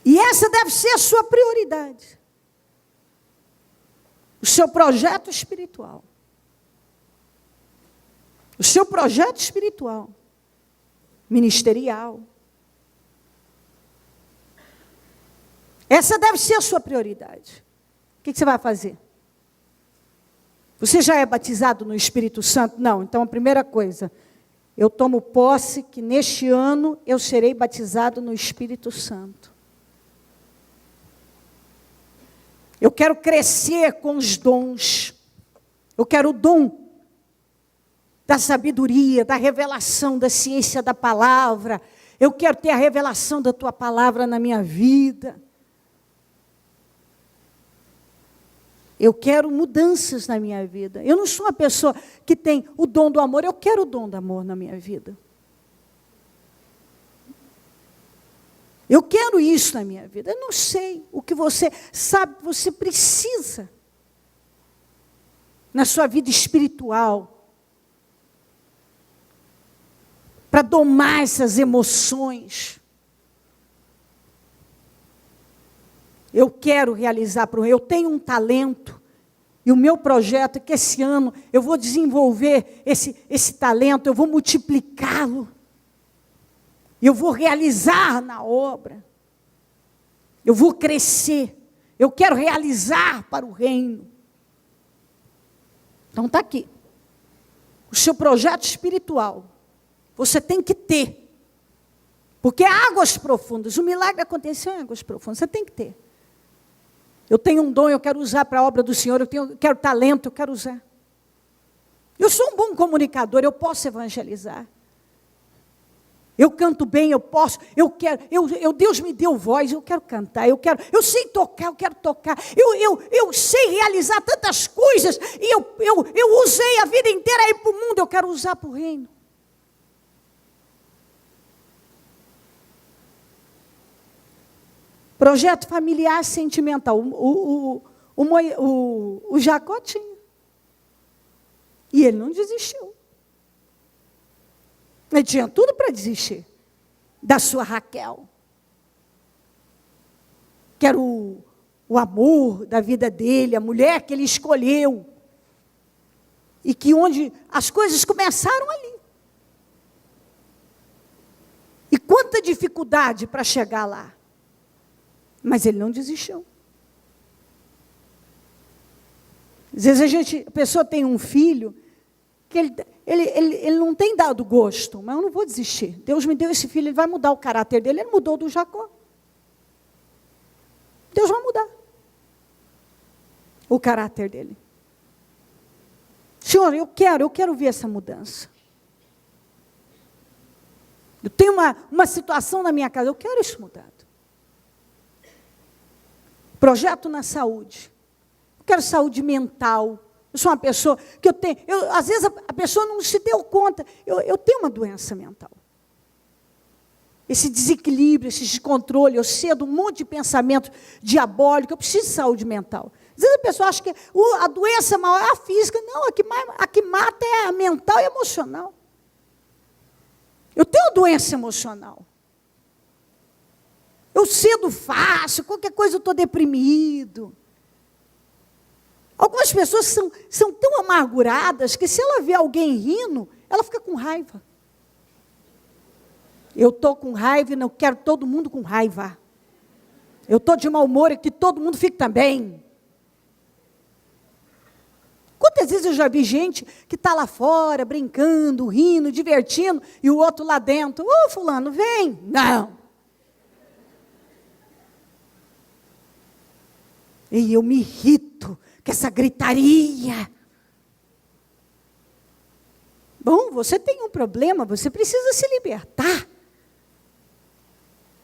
E essa deve ser a sua prioridade. O seu projeto espiritual. O seu projeto espiritual. Ministerial. Essa deve ser a sua prioridade. O que você vai fazer? Você já é batizado no Espírito Santo? Não. Então, a primeira coisa, eu tomo posse que neste ano eu serei batizado no Espírito Santo. Eu quero crescer com os dons. Eu quero o dom da sabedoria, da revelação, da ciência da palavra. Eu quero ter a revelação da tua palavra na minha vida. Eu quero mudanças na minha vida. Eu não sou uma pessoa que tem o dom do amor. Eu quero o dom do amor na minha vida. Eu quero isso na minha vida. Eu não sei o que você sabe, você precisa. Na sua vida espiritual. Para domar essas emoções. Eu quero realizar para o Rei. Eu tenho um talento. E o meu projeto é que esse ano eu vou desenvolver esse talento. Eu vou multiplicá-lo. Eu vou realizar na obra. Eu vou crescer. Eu quero realizar para o reino. Então está aqui. o seu projeto espiritual, você tem que ter. Porque águas profundas, o milagre aconteceu em águas profundas, você tem que ter. Eu tenho um dom, eu quero usar para a obra do Senhor, eu quero talento, eu quero usar. Eu sou um bom comunicador, eu posso evangelizar. Eu canto bem, eu posso, eu quero, Deus me deu voz, eu quero cantar, eu sei tocar, eu quero tocar, eu sei realizar tantas coisas, e eu usei a vida inteira aí para o mundo, eu quero usar para o reino. Projeto familiar sentimental, o Jacó tinha, e ele não desistiu. Ele tinha tudo para desistir da sua Raquel, que era o amor da vida dele, a mulher que ele escolheu, e que onde as coisas começaram ali. E quanta dificuldade para chegar lá. Mas ele não desistiu. Às vezes a pessoa tem um filho que ele não tem dado gosto, mas eu não vou desistir. Deus me deu esse filho, ele vai mudar o caráter dele. Ele mudou do Jacó. Deus vai mudar o caráter dele. Senhor, eu quero ver essa mudança. Eu tenho uma situação na minha casa, eu quero isso mudado. Projeto na saúde. Eu quero saúde mental. Eu sou uma pessoa que às vezes a pessoa não se deu conta. Eu tenho uma doença mental. Esse desequilíbrio, esse descontrole, eu cedo um monte de pensamento diabólico, eu preciso de saúde mental. Às vezes a pessoa acha que a doença maior é a física. Não, a que mata é a mental e a emocional. Eu tenho doença emocional. Eu cedo fácil, qualquer coisa eu estou deprimido. Algumas pessoas são tão amarguradas que se ela vê alguém rindo, ela fica com raiva. Eu estou com raiva e não quero todo mundo com raiva. Eu estou de mau humor e que todo mundo fique também. Quantas vezes eu já vi gente que está lá fora, brincando, rindo, divertindo, e o outro lá dentro, fulano, vem. Não. E eu me irrito com essa gritaria. Bom, você tem um problema, você precisa se libertar.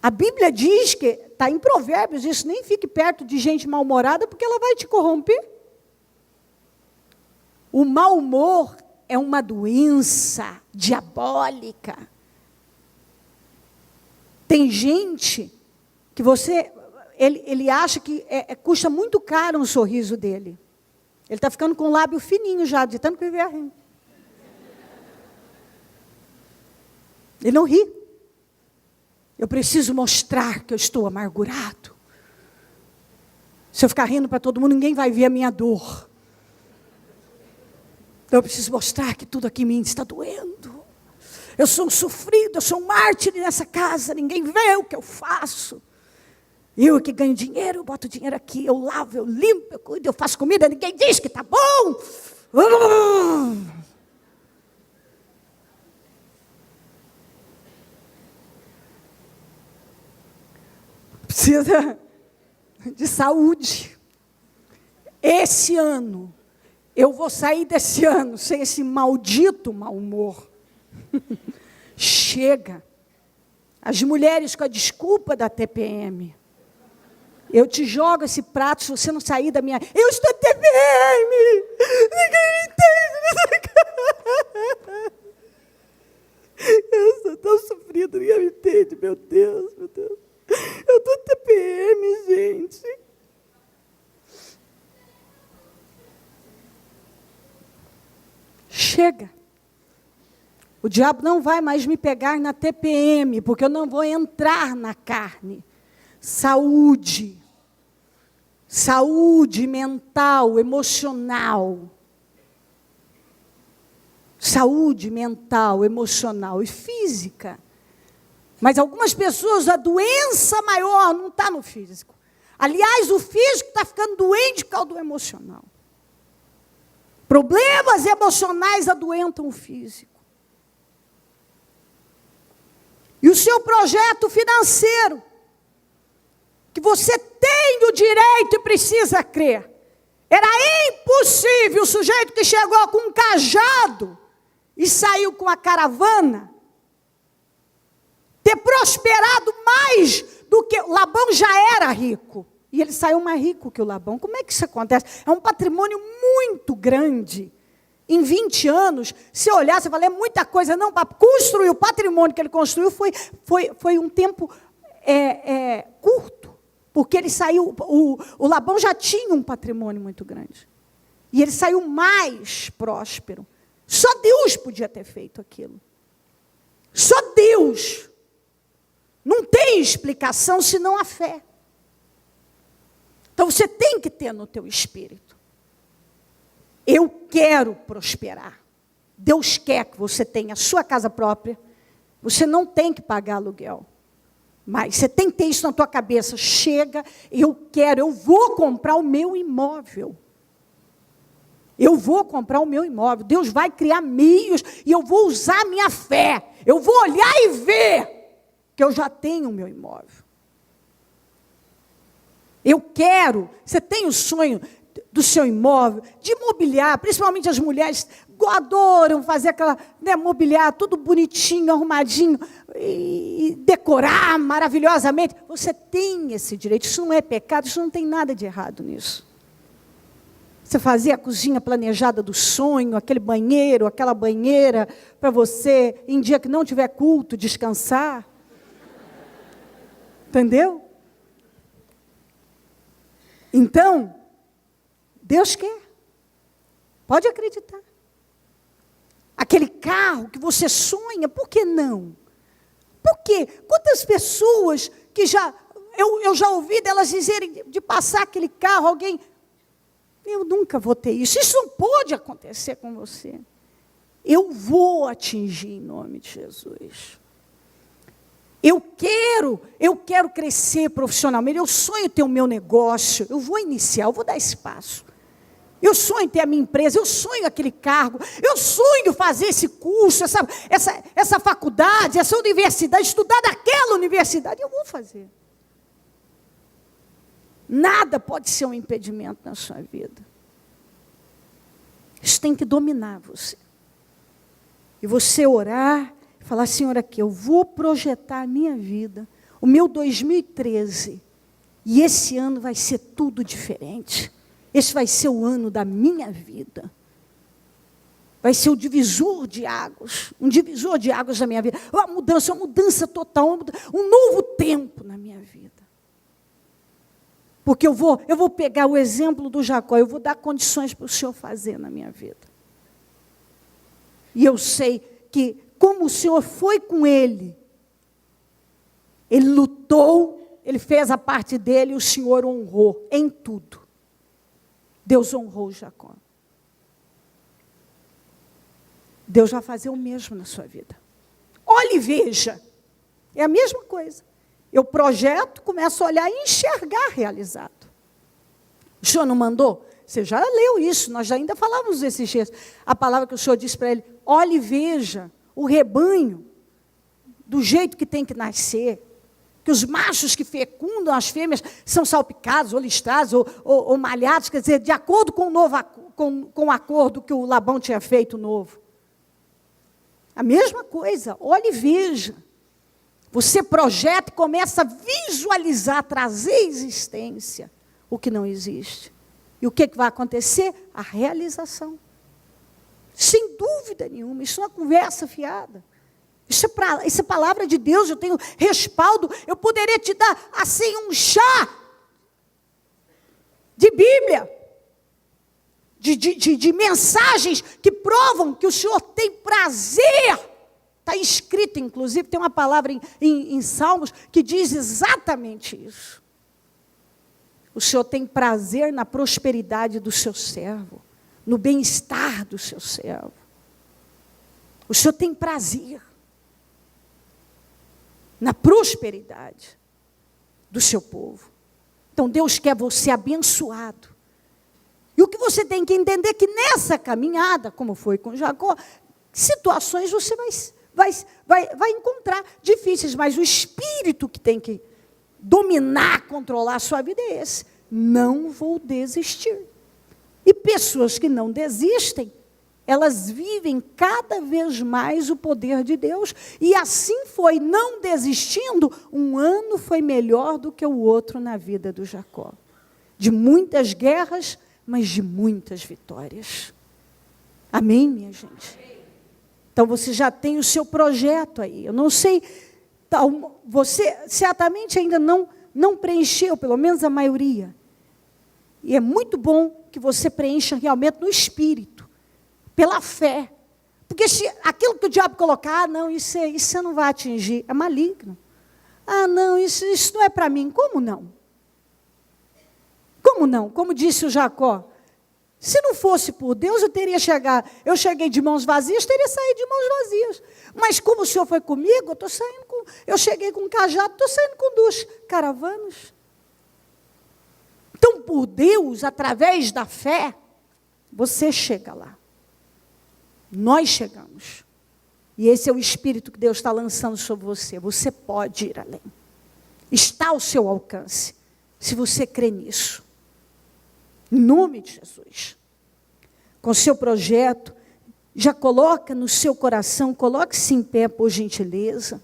A Bíblia diz que, está em Provérbios, isso, nem fique perto de gente mal-humorada, porque ela vai te corromper. O mau humor é uma doença diabólica. Tem gente que ele acha que custa muito caro um sorriso dele. Ele está ficando com o lábio fininho já, de tanto que vive a rir. Ele não ri. Eu preciso mostrar que eu estou amargurado. Se eu ficar rindo para todo mundo, ninguém vai ver a minha dor. Então eu preciso mostrar que tudo aqui em mim está doendo. Eu sou um sofrido, eu sou um mártir nessa casa, ninguém vê o que eu faço. Eu que ganho dinheiro, eu boto dinheiro aqui, eu lavo, eu limpo, eu cuido, eu faço comida, ninguém diz que está bom. Precisa de saúde. Esse ano, eu vou sair desse ano sem esse maldito mau humor. Chega. As mulheres com a desculpa da TPM. Eu te jogo esse prato se você não sair da minha... Eu estou TPM! Ninguém me entende. Eu sou tão sofrido, ninguém me entende, meu Deus, meu Deus. Eu estou TPM, gente. Chega. O diabo não vai mais me pegar na TPM, porque eu não vou entrar na carne. Saúde. Saúde mental, emocional. Saúde mental, emocional e física. Mas algumas pessoas, a doença maior não está no físico. Aliás, o físico está ficando doente por causa do emocional. Problemas emocionais adoentam o físico. E o seu projeto financeiro, que você tem o direito e precisa crer. Era impossível o sujeito que chegou com um cajado e saiu com a caravana ter prosperado mais do que... Labão já era rico. E ele saiu mais rico que o Labão. Como é que isso acontece? É um patrimônio muito grande. Em 20 anos, se olhar, você fala, é muita coisa. Não, para construir o patrimônio que ele construiu foi um tempo curto. Porque ele saiu, o Labão já tinha um patrimônio muito grande. E ele saiu mais próspero. Só Deus podia ter feito aquilo. Só Deus. Não tem explicação senão a fé. Então você tem que ter no teu espírito. Eu quero prosperar. Deus quer que você tenha a sua casa própria. Você não tem que pagar aluguel. Mas você tem que ter isso na tua cabeça. Chega, eu vou comprar o meu imóvel. Eu vou comprar o meu imóvel. Deus vai criar meios e eu vou usar a minha fé. Eu vou olhar e ver que eu já tenho o meu imóvel. Eu quero, você tem o sonho do seu imóvel, de mobiliar, principalmente as mulheres adoram fazer aquela, mobiliar tudo bonitinho, arrumadinho, e decorar maravilhosamente. Você tem esse direito, isso não é pecado, isso não tem nada de errado nisso. Você fazer a cozinha planejada do sonho, aquele banheiro, aquela banheira, para você, em dia que não tiver culto, descansar. Entendeu? Então, Deus quer. Pode acreditar. Aquele carro que você sonha, por que não? Por quê? Quantas pessoas que eu já ouvi delas dizerem de passar aquele carro, alguém, eu nunca vou ter isso. Isso não pode acontecer com você. Eu vou atingir em nome de Jesus. Eu quero crescer profissionalmente, eu sonho ter o meu negócio, eu vou iniciar, eu vou dar espaço. Eu sonho ter a minha empresa, eu sonho aquele cargo, eu sonho fazer esse curso, essa faculdade, essa universidade, estudar naquela universidade, eu vou fazer. Nada pode ser um impedimento na sua vida. Isso tem que dominar você. E você orar, falar, Senhor, aqui, eu vou projetar a minha vida, o meu 2013, e esse ano vai ser tudo diferente. Esse vai ser o ano da minha vida. Vai ser o divisor de águas, um divisor de águas da minha vida. Uma mudança total, um novo tempo na minha vida. Porque eu vou pegar o exemplo do Jacó, eu vou dar condições para o Senhor fazer na minha vida. E eu sei que, como o Senhor foi com ele lutou, ele fez a parte dele, e o Senhor honrou em tudo. Deus honrou Jacó. Deus vai fazer o mesmo na sua vida. Olhe e veja. É a mesma coisa. Eu projeto, começo a olhar e enxergar realizado. O Senhor não mandou? Você já leu isso, nós já ainda falávamos esses dias. A palavra que o Senhor disse para ele, olhe e veja o rebanho, do jeito que tem que nascer, que os machos que fecundam as fêmeas são salpicados, ou listrados, ou malhados, quer dizer, de acordo com o acordo que o Labão tinha feito novo. A mesma coisa, olhe e veja. Você projeta e começa a visualizar, trazer à existência o que não existe. E o que vai acontecer? A realização. Sem dúvida nenhuma, isso é uma conversa fiada. Isso é palavra de Deus, eu tenho respaldo. Eu poderia te dar assim um chá de Bíblia, de mensagens que provam que o Senhor tem prazer. Está escrito, inclusive, tem uma palavra em Salmos que diz exatamente isso. O Senhor tem prazer na prosperidade do seu servo, no bem-estar do seu servo. O Senhor tem prazer na prosperidade do seu povo. Então Deus quer você abençoado. E o que você tem que entender é que nessa caminhada, como foi com Jacó, situações você vai encontrar difíceis, mas o espírito que tem que dominar, controlar a sua vida é esse. Não vou desistir. E pessoas que não desistem, elas vivem cada vez mais o poder de Deus. E assim foi, não desistindo, um ano foi melhor do que o outro na vida do Jacó. De muitas guerras, mas de muitas vitórias. Amém, minha gente? Então você já tem o seu projeto aí. Eu não sei, você certamente ainda não preencheu, pelo menos a maioria. E é muito bom que você preencha realmente no espírito, pela fé. Porque se aquilo que o diabo colocar, não, isso você não vai atingir, é maligno. Não, isso não é para mim. Como não? Como não? Como disse o Jacó, se não fosse por Deus, eu cheguei de mãos vazias, teria saído de mãos vazias. Mas como o Senhor foi comigo, eu cheguei com um cajado, estou saindo com 2 caravanas. Então, por Deus, através da fé, você chega lá. Nós chegamos. E esse é o espírito que Deus está lançando sobre você. Você pode ir além. Está ao seu alcance, se você crê nisso. Em nome de Jesus. Com seu projeto, já coloca no seu coração, coloque-se em pé, por gentileza.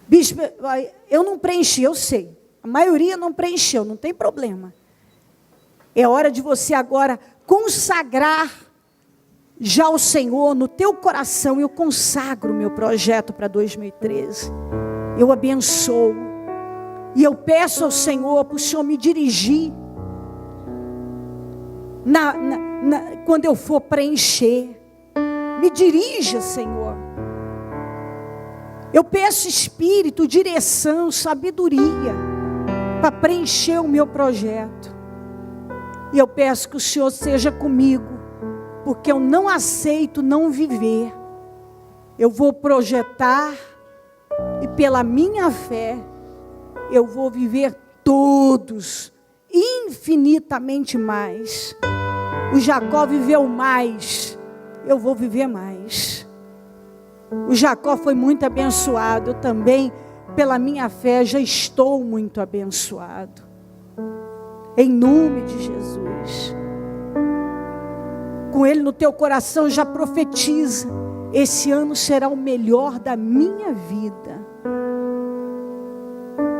Bispo, eu não preenchi, eu sei. A maioria não preencheu, não tem problema. É hora de você agora consagrar já ao Senhor no teu coração. Eu consagro o meu projeto para 2013. Eu abençoo. E eu peço ao Senhor para o Senhor me dirigir. Quando eu for preencher. Me dirija, Senhor. Eu peço espírito, direção, sabedoria para preencher o meu projeto. E eu peço que o Senhor seja comigo, porque eu não aceito não viver. Eu vou projetar e pela minha fé eu vou viver todos, infinitamente mais. O Jacó viveu mais, eu vou viver mais. O Jacó foi muito abençoado, eu também, pela minha fé, já estou muito abençoado. Em nome de Jesus. Com ele no teu coração, já profetiza: esse ano será o melhor da minha vida.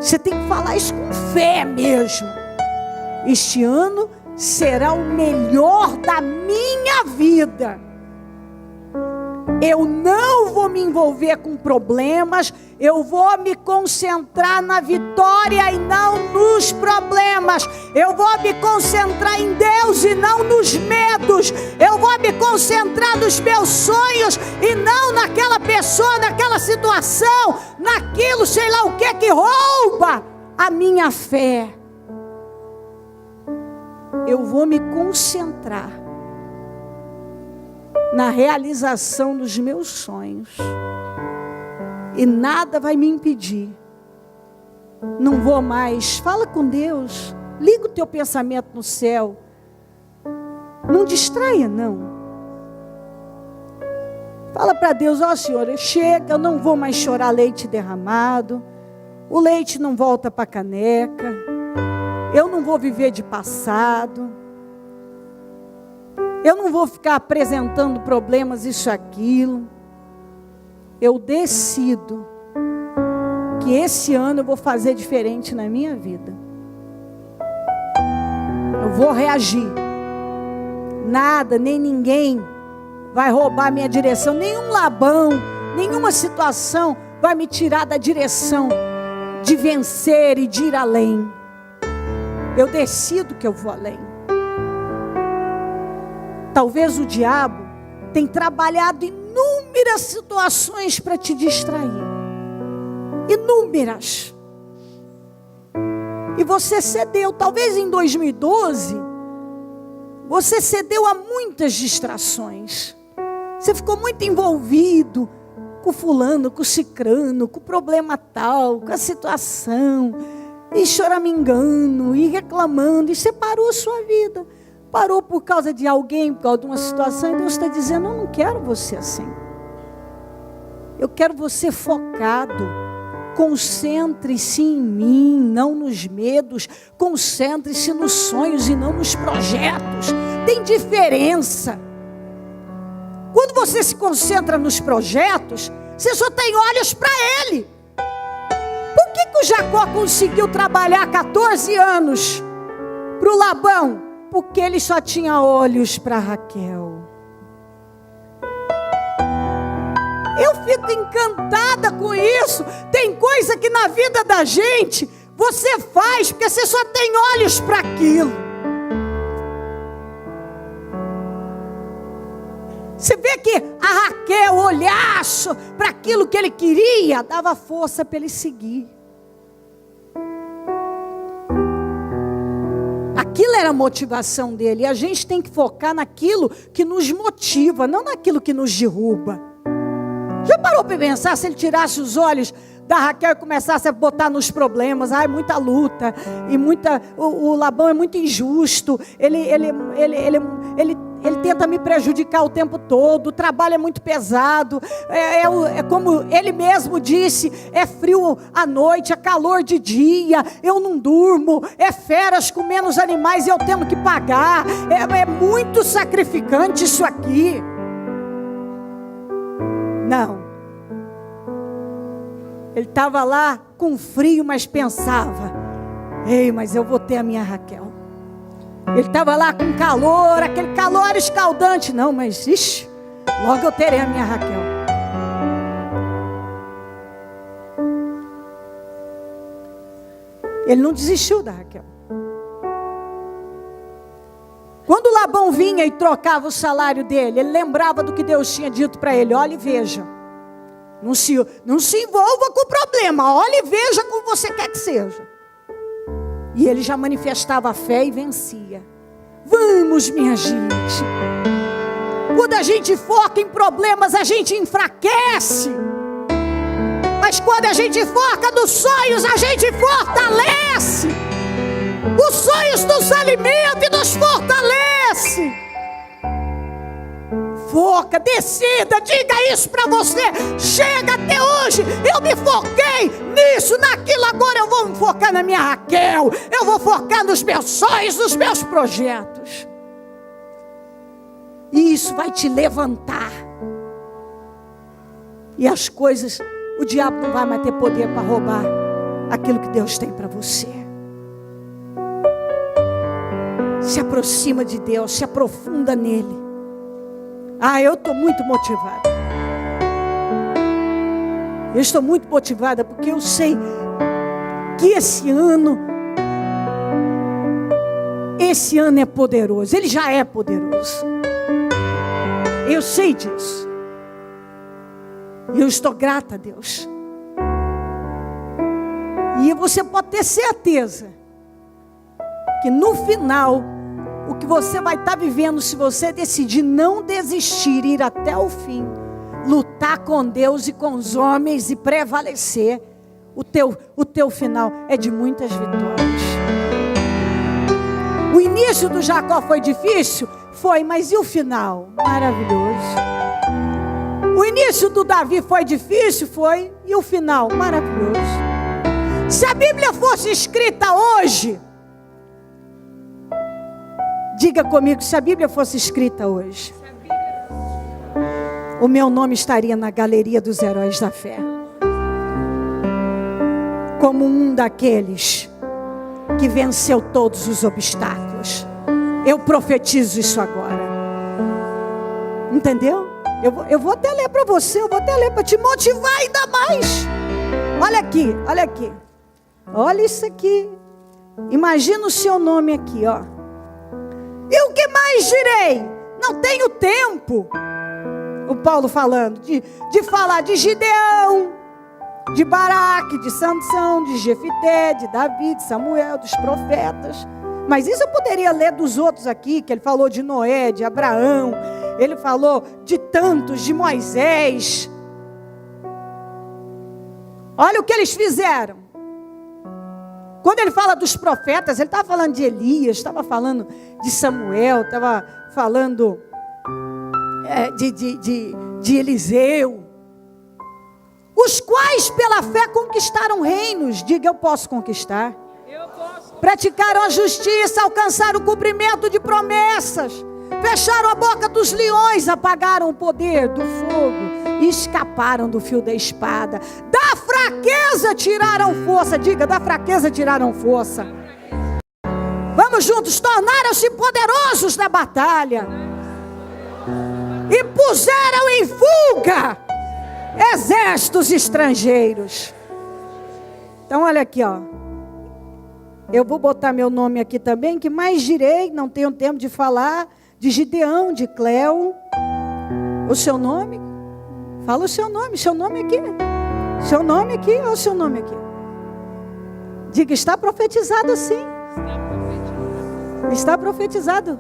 Você tem que falar isso com fé mesmo. Este ano será o melhor da minha vida. Eu não vou me envolver com problemas, eu vou me concentrar na vitória e não nos problemas. Eu vou me concentrar em Deus e não nos medos. Eu vou me concentrar nos meus sonhos e não naquela pessoa, naquela situação, naquilo, sei lá o que rouba a minha fé. Eu vou me concentrar na realização dos meus sonhos. E nada vai me impedir. Não vou mais. Fala com Deus. Liga o teu pensamento no céu. Não distraia, não. Fala para Deus: ó Senhor, chega, eu não vou mais chorar leite derramado. O leite não volta para a caneca. Eu não vou viver de passado. Eu não vou ficar apresentando problemas, isso, aquilo. Eu decido que esse ano eu vou fazer diferente na minha vida. Eu vou reagir. Nada, nem ninguém vai roubar minha direção. Nenhum Labão, nenhuma situação vai me tirar da direção de vencer e de ir além. Eu decido que eu vou além. Talvez o diabo tenha trabalhado inúmeras situações para te distrair. Inúmeras. E você cedeu. Talvez em 2012, você cedeu a muitas distrações. Você ficou muito envolvido com fulano, com cicrano, com o problema tal, com a situação. e choramingando, e reclamando, e você parou a sua vida. Parou por causa de alguém, por causa de uma situação, e Deus está dizendo, eu não quero você assim. Eu quero você focado. Concentre-se em mim, não nos medos. Concentre-se nos sonhos e não nos projetos. Tem diferença. Quando você se concentra nos projetos, você só tem olhos para ele. Por que o Jacó conseguiu trabalhar 14 anos para o Labão? Porque ele só tinha olhos para Raquel. Eu fico encantada com isso. Tem coisa que na vida da gente você faz porque você só tem olhos para aquilo. Você vê que a Raquel olhar para aquilo que ele queria, dava força para ele seguir. Aquilo era a motivação dele. E a gente tem que focar naquilo que nos motiva, não naquilo que nos derruba. Já parou para pensar se ele tirasse os olhos da Raquel e começasse a botar nos problemas? Ai, muita luta, e o Labão é muito injusto, ele tenta me prejudicar o tempo todo, o trabalho é muito pesado, é como ele mesmo disse, é frio à noite, é calor de dia, eu não durmo, é feras comendo os animais e eu tendo que pagar, é muito sacrificante isso aqui. Não. Ele estava lá com frio, mas pensava, ei, mas eu vou ter a minha Raquel. Ele estava lá com calor, aquele calor escaldante. Não, mas ixi, logo eu terei a minha Raquel. Ele não desistiu da Raquel. Quando Labão vinha e trocava o salário dele, ele lembrava do que Deus tinha dito para ele. Olha e veja. Não se envolva com o problema. Olha e veja como você quer que seja. E ele já manifestava a fé e vencia. Vamos, minha gente. Quando a gente foca em problemas, a gente enfraquece. Mas quando a gente foca nos sonhos, a gente fortalece. Os sonhos nos alimentam e nos fortalece. Foca, decida, diga isso para você. Chega, até hoje eu me foquei nisso, naquilo, agora eu vou me focar na minha Raquel. Eu vou focar nos meus sonhos, nos meus projetos. E isso vai te levantar. E as coisas, o diabo não vai mais ter poder para roubar aquilo que Deus tem para você. Se aproxima de Deus, se aprofunda nele. Ah, eu estou muito motivada. Eu estou muito motivada porque eu sei que esse ano é poderoso. Ele já é poderoso. Eu sei disso. E eu estou grata a Deus. E você pode ter certeza que no final, o que você vai estar vivendo, se você decidir não desistir, ir até o fim, lutar com Deus e com os homens e prevalecer, o teu final é de muitas vitórias. O início do Jacó foi difícil? Foi, mas e o final? Maravilhoso. O início do Davi foi difícil? Foi, e o final? Maravilhoso. Se a Bíblia fosse escrita hoje, diga comigo, se a Bíblia fosse escrita hoje, o meu nome estaria na galeria dos heróis da fé, como um daqueles que venceu todos os obstáculos. Eu profetizo isso agora. Entendeu? Eu vou até ler para você, eu vou até ler para te motivar ainda mais. Olha aqui, olha aqui. Olha isso aqui. Imagina o seu nome aqui, ó. E o que mais direi? Não tenho tempo. O Paulo falando de falar de Gideão, de Baraque, de Sansão, de Jefité, de Davi, de Samuel, dos profetas. Mas isso eu poderia ler dos outros aqui, que ele falou de Noé, de Abraão, ele falou de tantos, de Moisés. Olha o que eles fizeram. Quando ele fala dos profetas, ele estava falando de Elias, estava falando de Samuel, estava falando de Eliseu, os quais pela fé conquistaram reinos. Diga, eu posso conquistar. Praticaram a justiça, alcançaram o cumprimento de promessas, fecharam a boca dos leões, apagaram o poder do fogo e escaparam do fio da espada. Da fraqueza tiraram força. Diga, da fraqueza tiraram força. Vamos juntos, tornaram-se poderosos na batalha e puseram em fuga exércitos estrangeiros. Então olha aqui, ó. Eu vou botar meu nome aqui também, que mais direi, não tenho tempo de falar, de Gideão, de Cleo. O seu nome? Fala o seu nome aqui. Seu nome aqui ou o seu nome aqui? Diga, está profetizado sim. Está profetizado.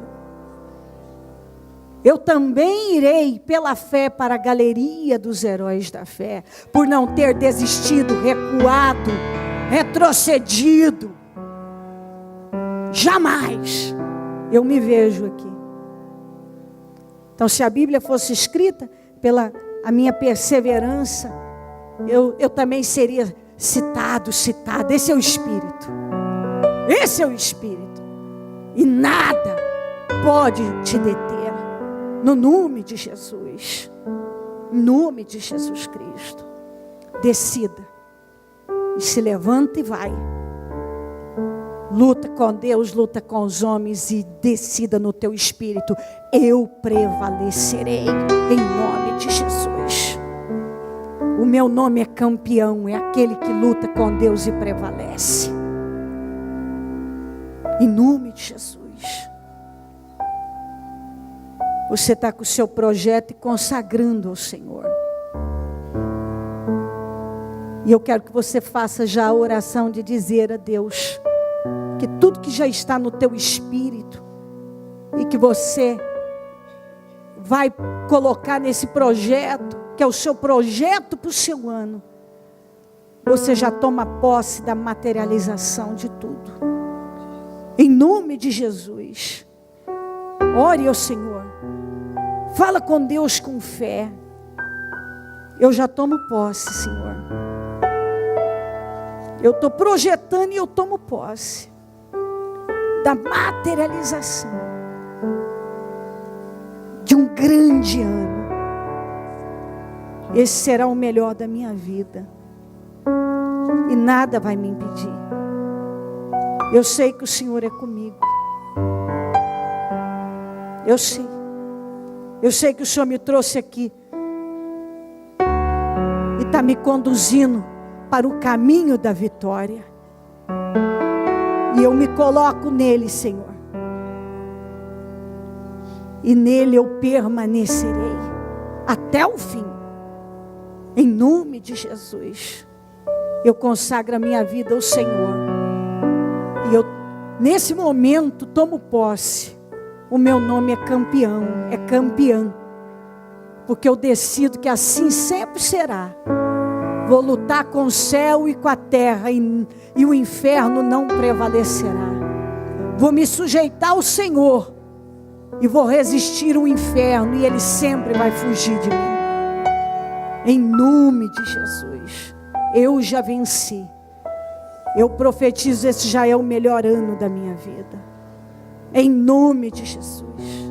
Eu também irei pela fé para a galeria dos heróis da fé, por não ter desistido, recuado, retrocedido. Jamais eu me vejo aqui. Então, se a Bíblia fosse escrita pela a minha perseverança, eu também seria citada. Esse é o Espírito. Esse é o Espírito. E nada pode te deter. No nome de Jesus. Em nome de Jesus Cristo. Decida. E se levanta e vai. Luta com Deus, luta com os homens e decida no teu espírito: eu prevalecerei em nome de Jesus. O meu nome é campeão, é aquele que luta com Deus e prevalece. Em nome de Jesus. Você está com o seu projeto e consagrando ao Senhor. E eu quero que você faça já a oração de dizer a Deus que tudo que já está no teu espírito e que você vai colocar nesse projeto, que é o seu projeto para o seu ano, você já toma posse da materialização de tudo. Em nome de Jesus. Ore ao Senhor. Fala com Deus com fé. Eu já tomo posse, Senhor. Eu estou projetando e eu tomo posse da materialização de um grande ano. Esse será o melhor da minha vida e nada vai me impedir. Eu sei que o Senhor é comigo. Eu sei que o Senhor me trouxe aqui e está me conduzindo para o caminho da vitória. E eu me coloco nele, Senhor. E nele eu permanecerei até o fim. Em nome de Jesus. Eu consagro a minha vida ao Senhor. E eu, nesse momento, tomo posse. O meu nome é campeão, é campeã. Porque eu decido que assim sempre será. Vou lutar com o céu e com a terra, e o inferno não prevalecerá. Vou me sujeitar ao Senhor e vou resistir ao inferno, e ele sempre vai fugir de mim. Em nome de Jesus, eu já venci. Eu profetizo, esse já é o melhor ano da minha vida. Em nome de Jesus.